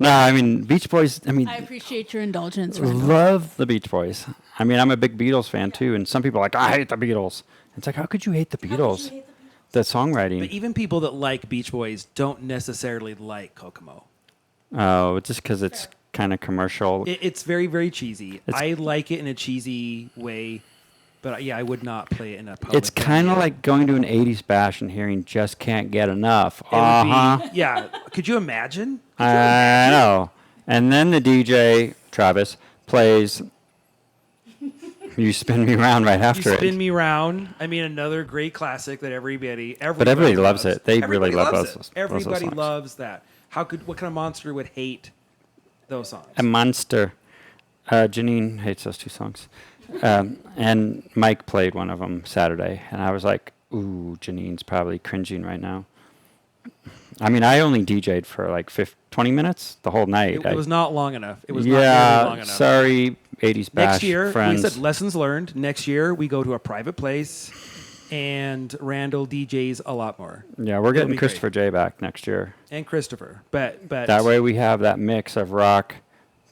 I mean, Beach Boys, I mean, I appreciate your indulgence. Randall. love the Beach Boys. I mean, I'm a big Beatles fan too, and some people are like, I hate the Beatles. It's like, how could you hate the Beatles? The songwriting. But even people that like Beach Boys don't necessarily like Kokomo. Oh, just because it's kind of commercial. It's very, very cheesy. It's- I like it in a cheesy way, but yeah, I would not play it in a public. It's kind of like going to an 80s bash and hearing Just Can't Get Enough. It would be- yeah. Could you imagine? I know. And then the DJ, Travis, plays You Spin Me Round right after You it. Spin Me Round. I mean, another great classic that everybody But everybody loves it. They really love loves those. it. Everybody songs. loves that. What kind of monster would hate those songs? A monster. Janine hates those two songs. And Mike played one of them Saturday. And I was like, ooh, Janine's probably cringing right now. I mean, I only DJ'd for like 20 minutes the whole night. It was not long enough. It was not yeah, nearly long enough. sorry, 80s bash Next year, friends. we said lessons learned. Next year, we go to a private place, and Randall DJs a lot more. Yeah, we're It'll getting be Christopher J back next year. And Christopher, but That way we have that mix of rock,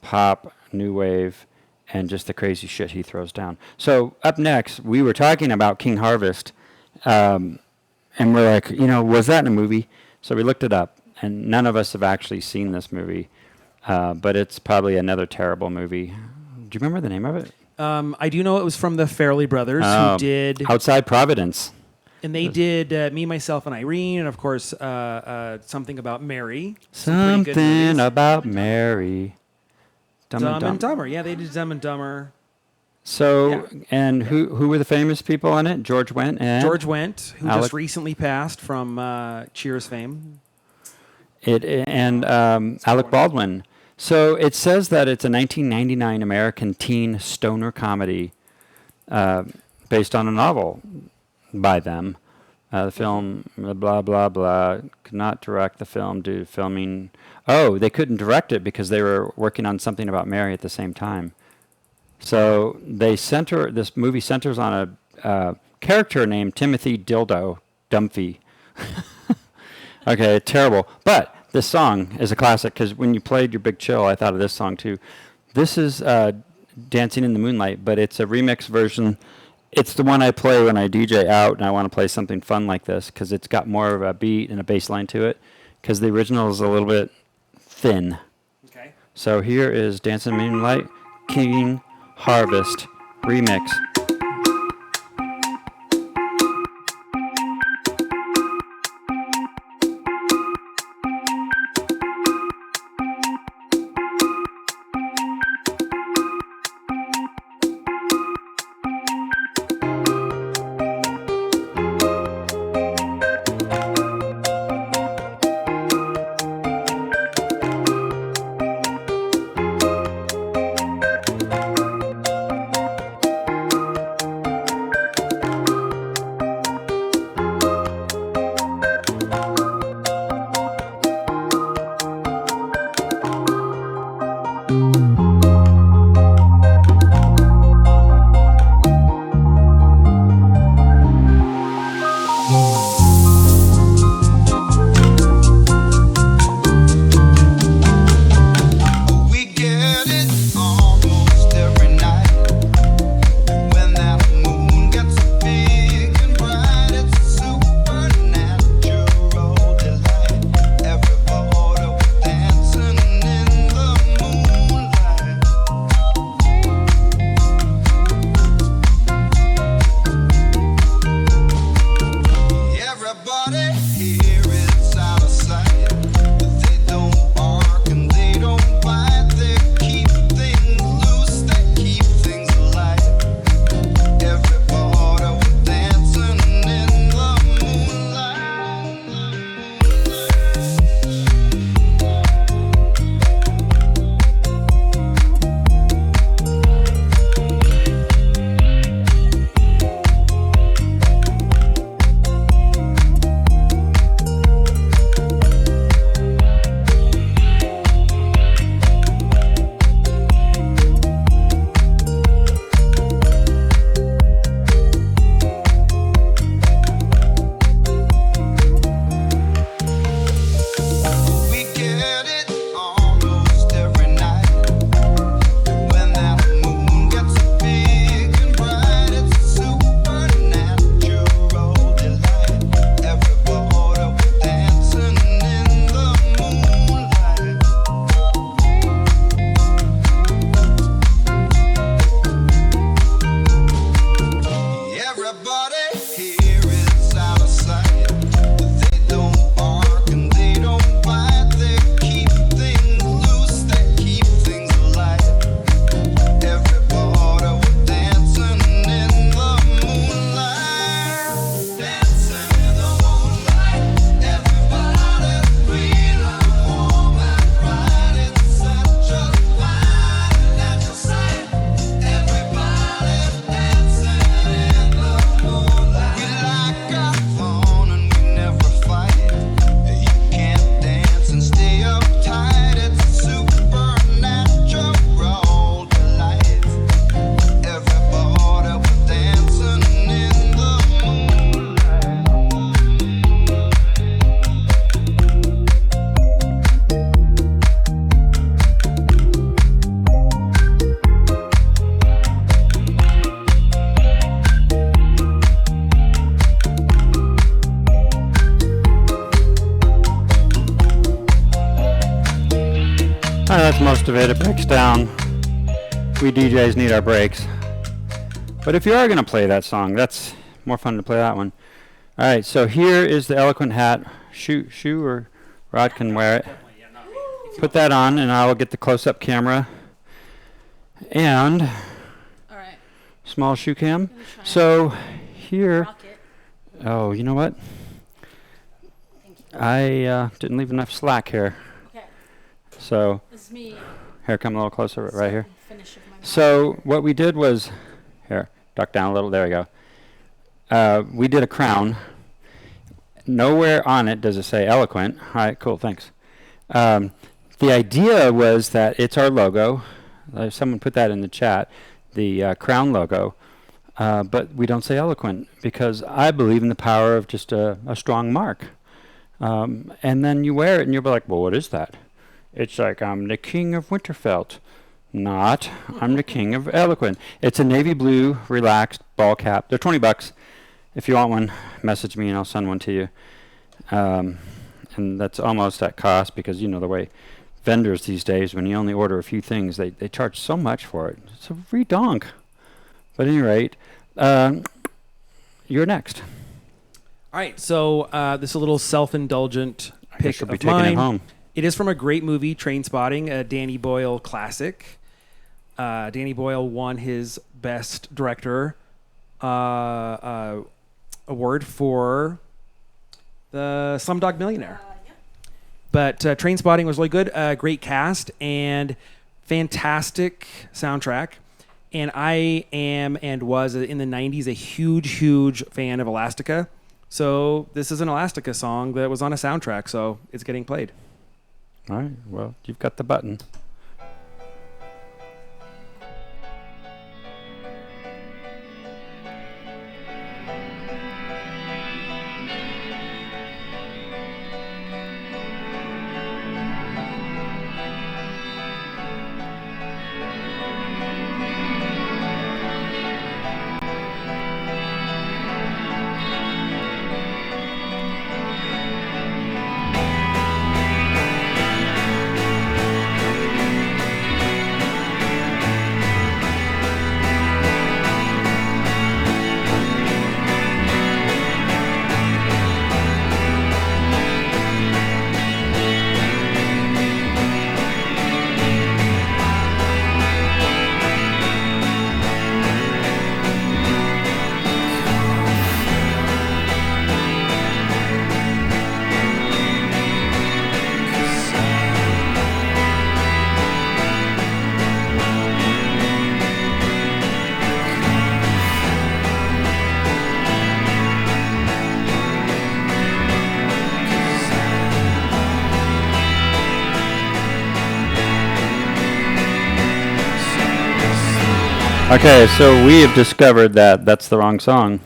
pop, new wave, and just the crazy shit he throws down. So up next, we were talking about King Harvest, and we're like, was that in a movie? So we looked it up, and none of us have actually seen this movie, but it's probably another terrible movie. Do you remember the name of it? I do know it was from the Farrelly brothers who did Outside Providence. And they did Me, Myself, and Irene, and of course, Something About Mary. Something about Mary. Dumb and Dumber. Yeah, they did Dumb and Dumber. So, and who were the famous people on it? George Wendt and? George Wendt, who Alec- just recently passed from Cheers fame. Alec Baldwin. So it says that it's a 1999 American teen stoner comedy based on a novel by them. The film, blah, blah, blah, could not direct the film due to filming. Oh, they couldn't direct it because they were working on Something About Mary at the same time. So this movie centers on a character named Timothy Dildo Dumphy. Okay, terrible. But this song is a classic because when you played your Big Chill, I thought of this song too. This is Dancing in the Moonlight, but it's a remix version. It's the one I play when I DJ out and I want to play something fun like this because it's got more of a beat and a bass line to it because the original is a little bit thin. Okay. So here is Dancing in the Moonlight, King Harvest remix. That's most of it. It breaks down. We DJs need our breaks. But if you are going to play that song, that's more fun to play that one. All right, so here is the Eloquent hat. Shu or Rod can wear it. Put that on, and I will get the close-up camera. And small shoe cam. So here, oh, you know what? I didn't leave enough slack here. Okay. So This is me. Here, come a little closer, right here. So what we did was, here, duck down a little. There we go. We did a crown. Nowhere on it does it say Eloquent. All right, cool, thanks. The idea was that it's our logo. Someone put that in the chat, the crown logo. But we don't say Eloquent because I believe in the power of just a strong mark. And then you wear it and you'll be like, well, what is that? It's like, I'm the king of Winterfell. Not, I'm the king of Eloquent. It's a navy blue, relaxed ball cap. They're $20. If you want one, message me and I'll send one to you. And that's almost at cost because you know the way vendors these days, when you only order a few things, they charge so much for it. It's a redonk. But at any rate, you're next. All right, so this is a little self-indulgent pick should be of taking it mine. home. It is from a great movie, Trainspotting, a Danny Boyle classic. Danny Boyle won his Best Director award for the Slumdog Millionaire. But Trainspotting was really good. Great cast and fantastic soundtrack. And I am and was in the 90s a huge fan of Elastica. So this is an Elastica song that was on a soundtrack, so it's getting played. All right. Well, you've got the button. Okay, so we have discovered that that's the wrong song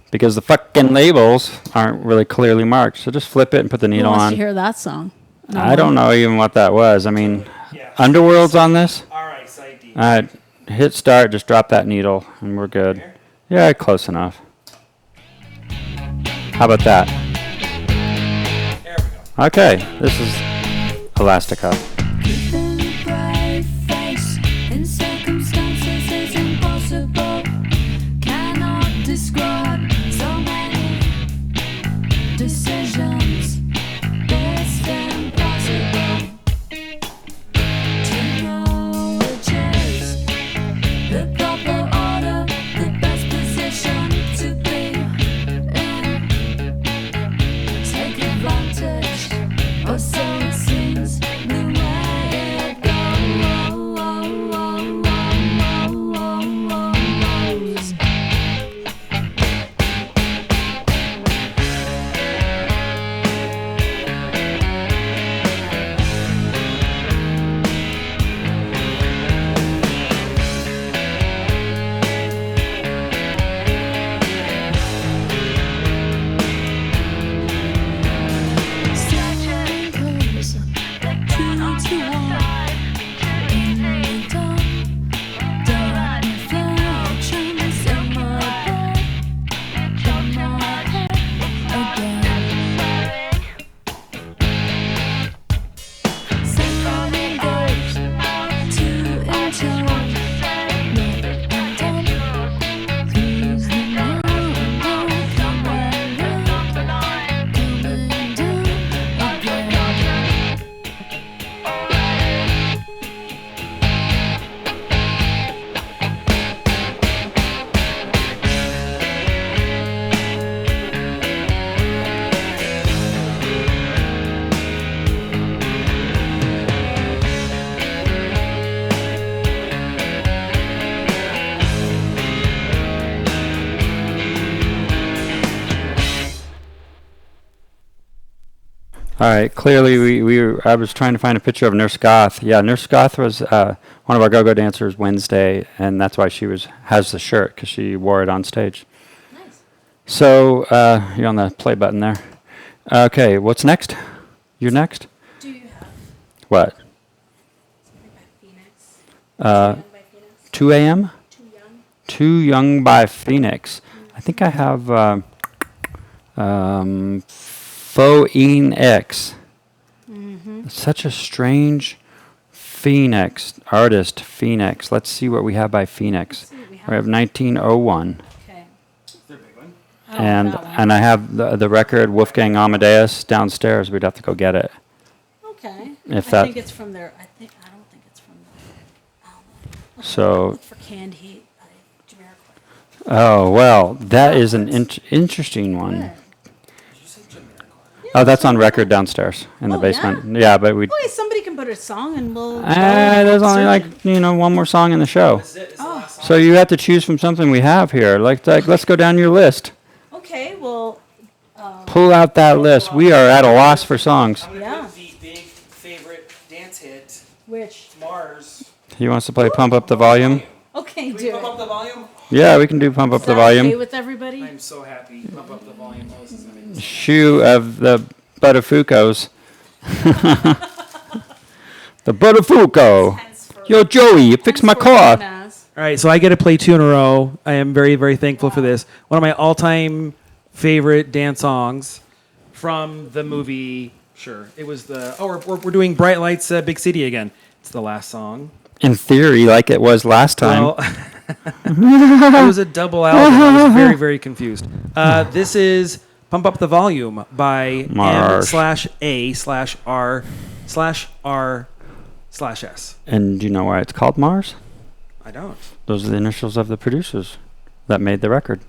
because the fucking labels aren't really clearly marked. So just flip it and put the Who needle wants on. to hear that song? No I one? don't know even what that was. I mean, Underworld's on this? R.I.C.D. All right, hit start, just drop that needle, and we're good. Yeah, close enough. How about that? There we go. Okay, this is Elastica. In circumstances is impossible. Cannot describe so many decisions. Best impossible to know which is the proper order, the best position to be in. Take advantage, or so it seems. The way it goes. Stretching closer, two to one. In the dark reflections in my bed, in my head again. Somebody goes to intone, red and done. Lose the moment, coming down again. All right, clearly I was trying to find a picture of Nurse Goth. Yeah, Nurse Goth was one of our go-go dancers Wednesday, and that's why she has the shirt, because she wore it on stage. Nice. So you're on the play button there. Okay, what's next? You're next? Do you have What? something by Phoenix? 2 a.m.? Too Young? Too Young by Phoenix. I think I have Phoenix. Such a strange Phoenix artist. Phoenix. Let's see what we have by Phoenix. We have 1901. Okay. And I have the record Wolfgang Amadeus downstairs. We'd have to go get it. Okay. If I that. think it's from there. I don't think it's from the album. So. Look for Canned Heat by Jamiroquai. Oh well, that is an interesting one. Oh, that's on record downstairs in the basement. Yeah, but we. Oh, somebody can put a song and we'll. There's only like one more song in the show. So you have to choose from something we have here. Like let's go down your list. Okay, well. Pull out that list. We are at a loss for songs. Yeah. The big favorite dance hit. Which? Mars. He wants to play Pump Up the Volume. Okay, do Pump Up the Volume? Yeah, we can do Pump Up the Volume. Okay with everybody? I'm so happy. Pump Up the Volume. Oh, this is amazing. Shu of the Buttafuoco's. The Buttafuoco. Yo, Joey, you fixed my car. All right, so I get to play 2 in a row. I am very, very thankful for this. One of my all-time favorite dance songs from the movie. Sure, it was the. Oh, we're doing Bright Lights, Big City again. It's the last song. In theory, like it was last time. Well, it was a double album. I was very, very confused. This is Pump Up the Volume by M/A/R/R/S. And do you know why it's called Mars? I don't. Those are the initials of the producers that made the record.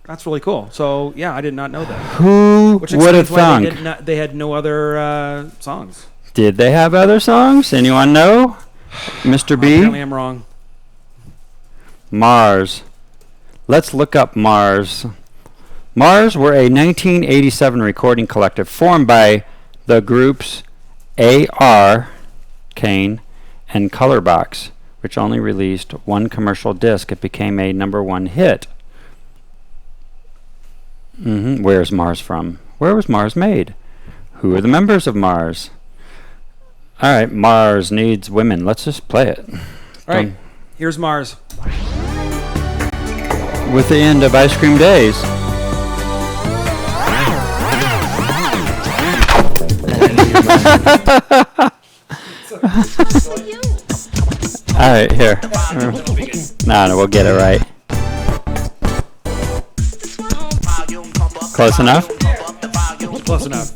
That's really cool. So, yeah, I did not know that. Who would have thunk? They had no other songs. Did they have other songs? Anyone know? Mr. B? Apparently I'm wrong. Mars. Let's look up Mars. Mars were a 1987 recording collective formed by the groups A.R. Kane and Colorbox, which only released one commercial disc. It became a #1 hit. Where's Mars from? Where was Mars made? Who are the members of Mars? All right, Mars Needs Women. Let's just play it. All right, here's Mars. With the end of Ice Cream Days. All right, here. No, we'll get it right. Close enough? Close enough.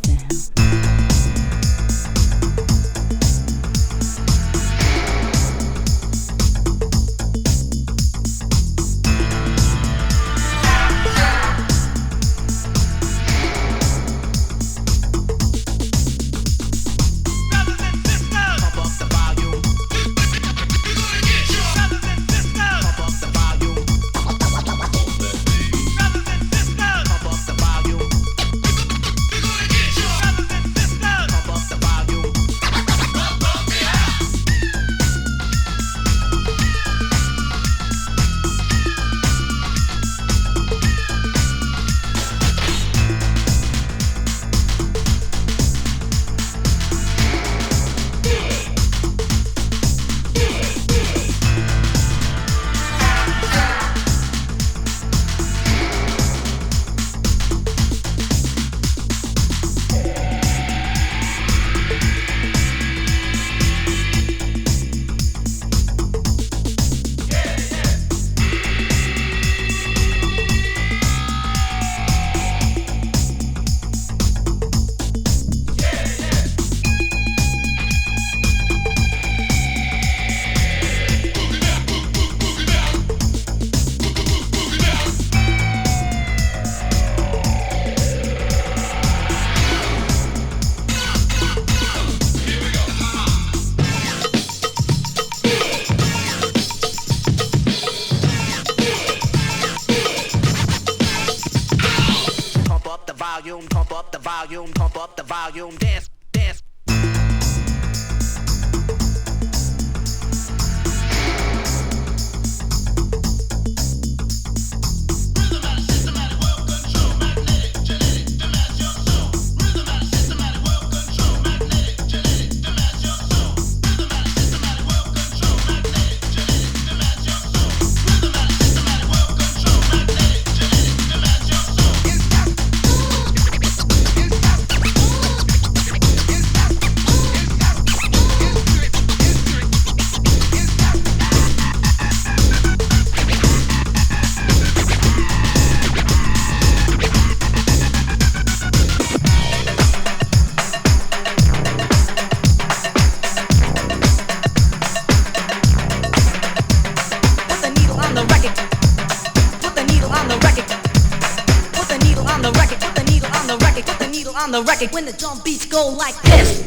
on the record when the drum beats go like this.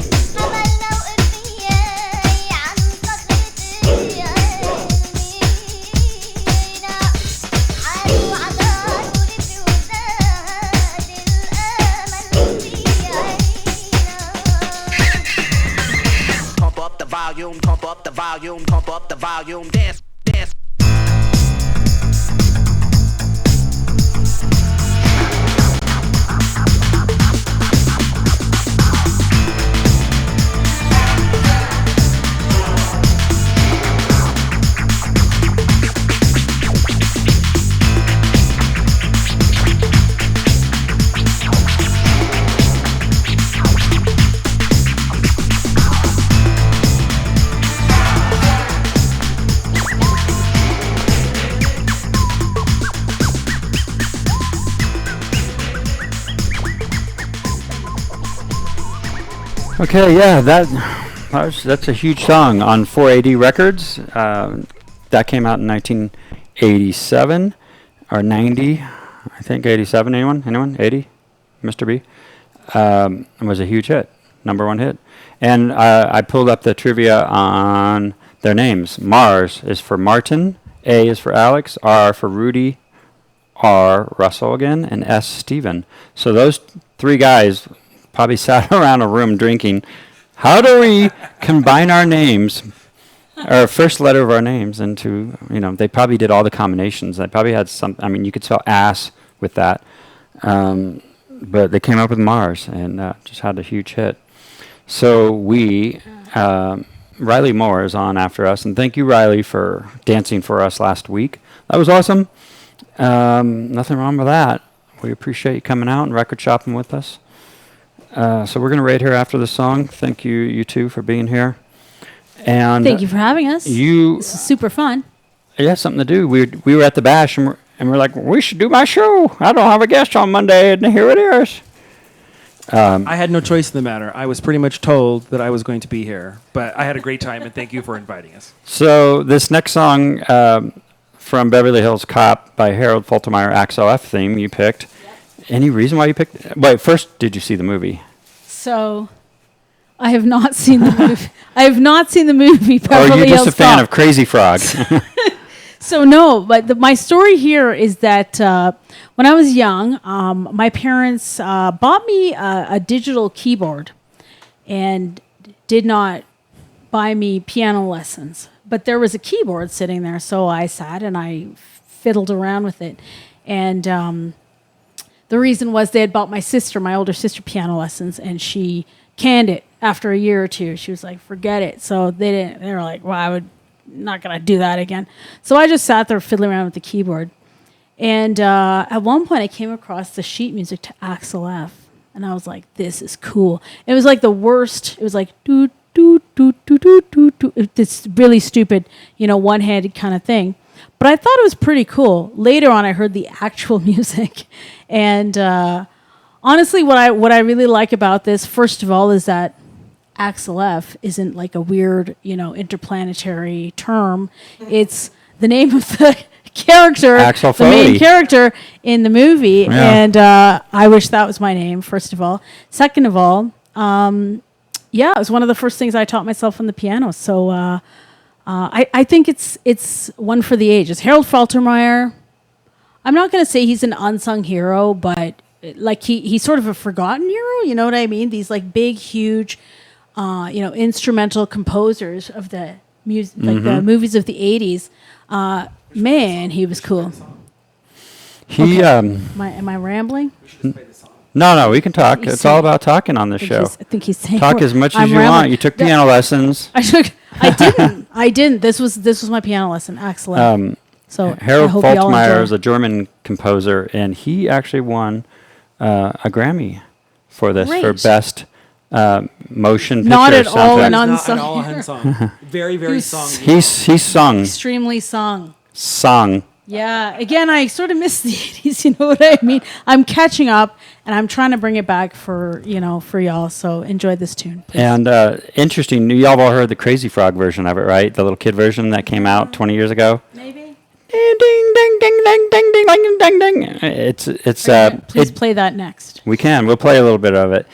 Pump up the volume, pump up the volume, pump up the volume, dance, dance. Okay, yeah, that's a huge song on 4AD Records. That came out in 1987 or 90, I think 87. Anyone? 80? Mr. B. It was a huge hit, #1 hit. And I pulled up the trivia on their names. Mars is for Martin, A is for Alex, R for Rudy, R Russell again, and S Steven. So those three guys probably sat around a room drinking. How do we combine our names, our first letter of our names into, they probably did all the combinations. They probably had you could spell ass with that. But they came up with Mars and just had a huge hit. So Riley Moore is on after us. And thank you, Riley, for dancing for us last week. That was awesome. Nothing wrong with that. We appreciate you coming out and record shopping with us. So we're going to rate her after the song. Thank you two, for being here. And thank you for having us. This is super fun. Yeah, something to do. We were at the bash and we're like, we should do my show. I don't have a guest on Monday, and here it is. I had no choice in the matter. I was pretty much told that I was going to be here, but I had a great time, and thank you for inviting us. So this next song from Beverly Hills Cop by Harold Faltermeyer, Axel F theme you picked. Any reason why you picked it? Wait, first, did you see the movie? So, I have not seen the movie. I have not seen the movie Beverly Hills Cop. Or are you just a fan of Crazy Frog? So no, but my story here is that when I was young, my parents bought me a digital keyboard and did not buy me piano lessons. But there was a keyboard sitting there, so I sat and I fiddled around with it. And the reason was they had bought my older sister, piano lessons, and she canned it after a year or two. She was like, forget it. So they were like, well, not going to do that again. So I just sat there fiddling around with the keyboard. And at one point I came across the sheet music to Axel F. And I was like, this is cool. It was like the worst. It was like, doo, doo, doo, doo, doo, doo, doo. This really stupid, one-handed kind of thing. But I thought it was pretty cool. Later on, I heard the actual music. And honestly, what I really like about this, first of all, is that Axel F isn't like a weird, interplanetary term. It's the name of the character, the main character in the movie. Yeah. And I wish that was my name, first of all. Second of all, it was one of the first things I taught myself on the piano. So I think it's one for the ages. Harold Faltermeyer, I'm not going to say he's an unsung hero, but like he's sort of a forgotten hero. You know what I mean? These like big, huge, instrumental composers of the music, like the movies of the 80s. Man, he was cool. Am I rambling? No, we can talk. It's all about talking on this show. I think he's saying talk as much as you want. You took piano lessons. I didn't. This was my piano lesson. Excellent. So Harold Faltermeyer is a German composer, and he actually won a Grammy for this for best motion picture not at soundtrack. All an unsung. Not at all unsung. Very, very sung. He's sung. Extremely sung. Sung. Yeah. Again, I sort of miss the 80s. You know what I mean? I'm catching up, and I'm trying to bring it back for y'all. So enjoy this tune. Please. And interesting, y'all all heard the Crazy Frog version of it, right? The little kid version that came out 20 years ago. Maybe. ding, ding, ding, ding, ding, ding, ding, ding, ding. It's Please play that next. We can. We'll play a little bit of it.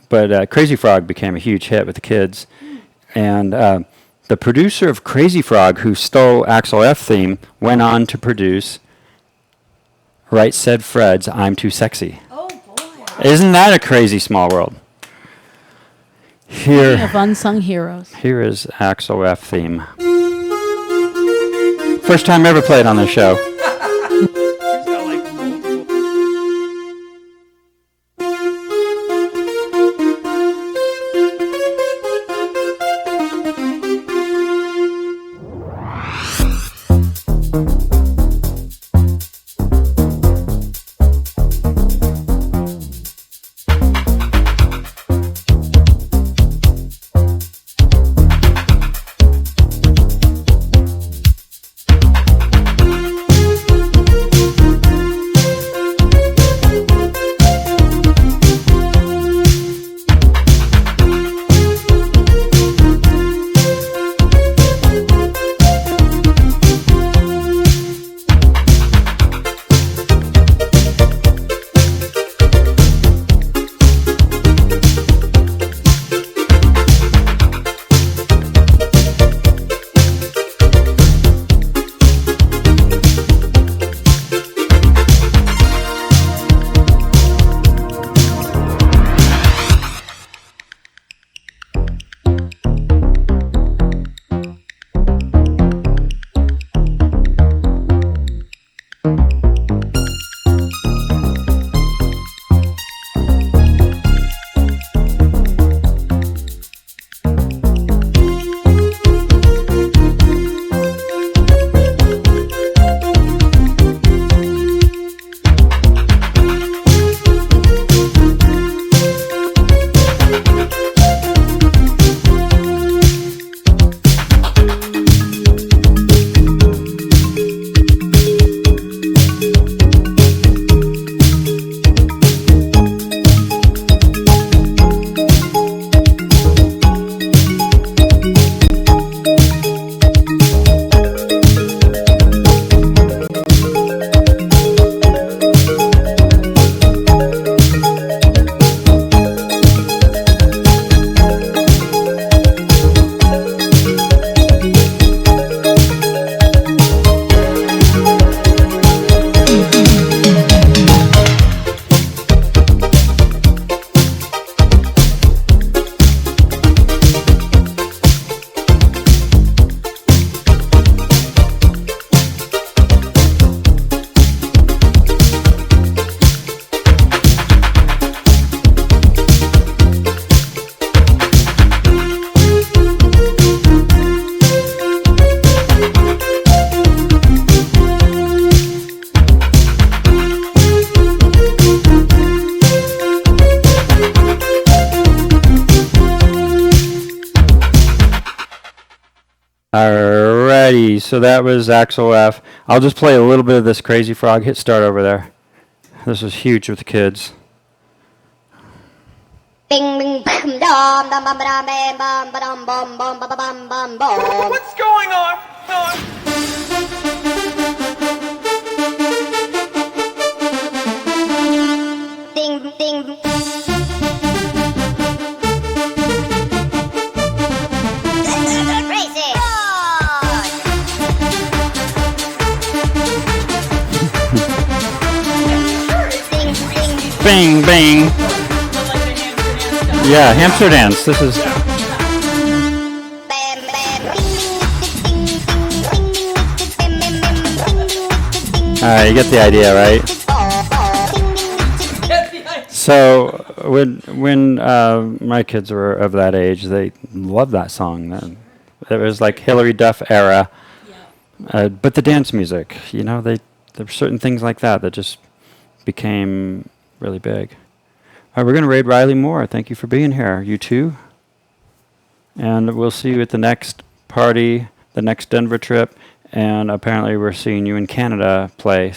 But Crazy Frog became a huge hit with the kids. And the producer of Crazy Frog, who stole Axel F theme, went on to produce Right Said Fred's I'm Too Sexy. Oh, boy. Isn't that a crazy small world? Speaking of unsung heroes. Here is Axel F theme. First time ever played on this show. Alrighty, so that was Axel F. I'll just play a little bit of this Crazy Frog. Hit start over there. This is huge with the kids. Bing bing bam dum dum bum bam bam bum bum bum bum bum bum bum bum. What's going on? Ding ding. Crazy. Bing, bing. Yeah, hamster dance. This is. Alright, you get the idea, right? So when my kids were of that age, they loved that song. It was like Hillary Duff era. But the dance music, you know, there were certain things like that that just became really big. All right, we're going to raid Riley Moore. Thank you for being here. You too. And we'll see you at the next party, the next Denver trip, and apparently we're seeing you in Canada play.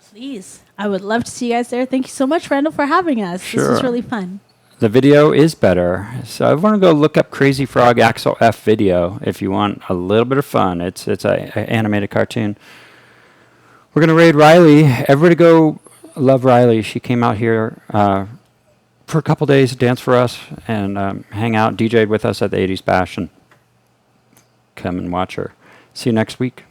Please. I would love to see you guys there. Thank you so much, Randall, for having us. Sure. This was really fun. the video is better. So I want to go look up Crazy Frog Axel F video if you want a little bit of fun. It's a animated cartoon. We're going to raid Riley. Everybody go love Riley. She came out here for a couple days, dance for us, and hang out, DJ'd with us at the 80s Bash, and come and watch her. See you next week.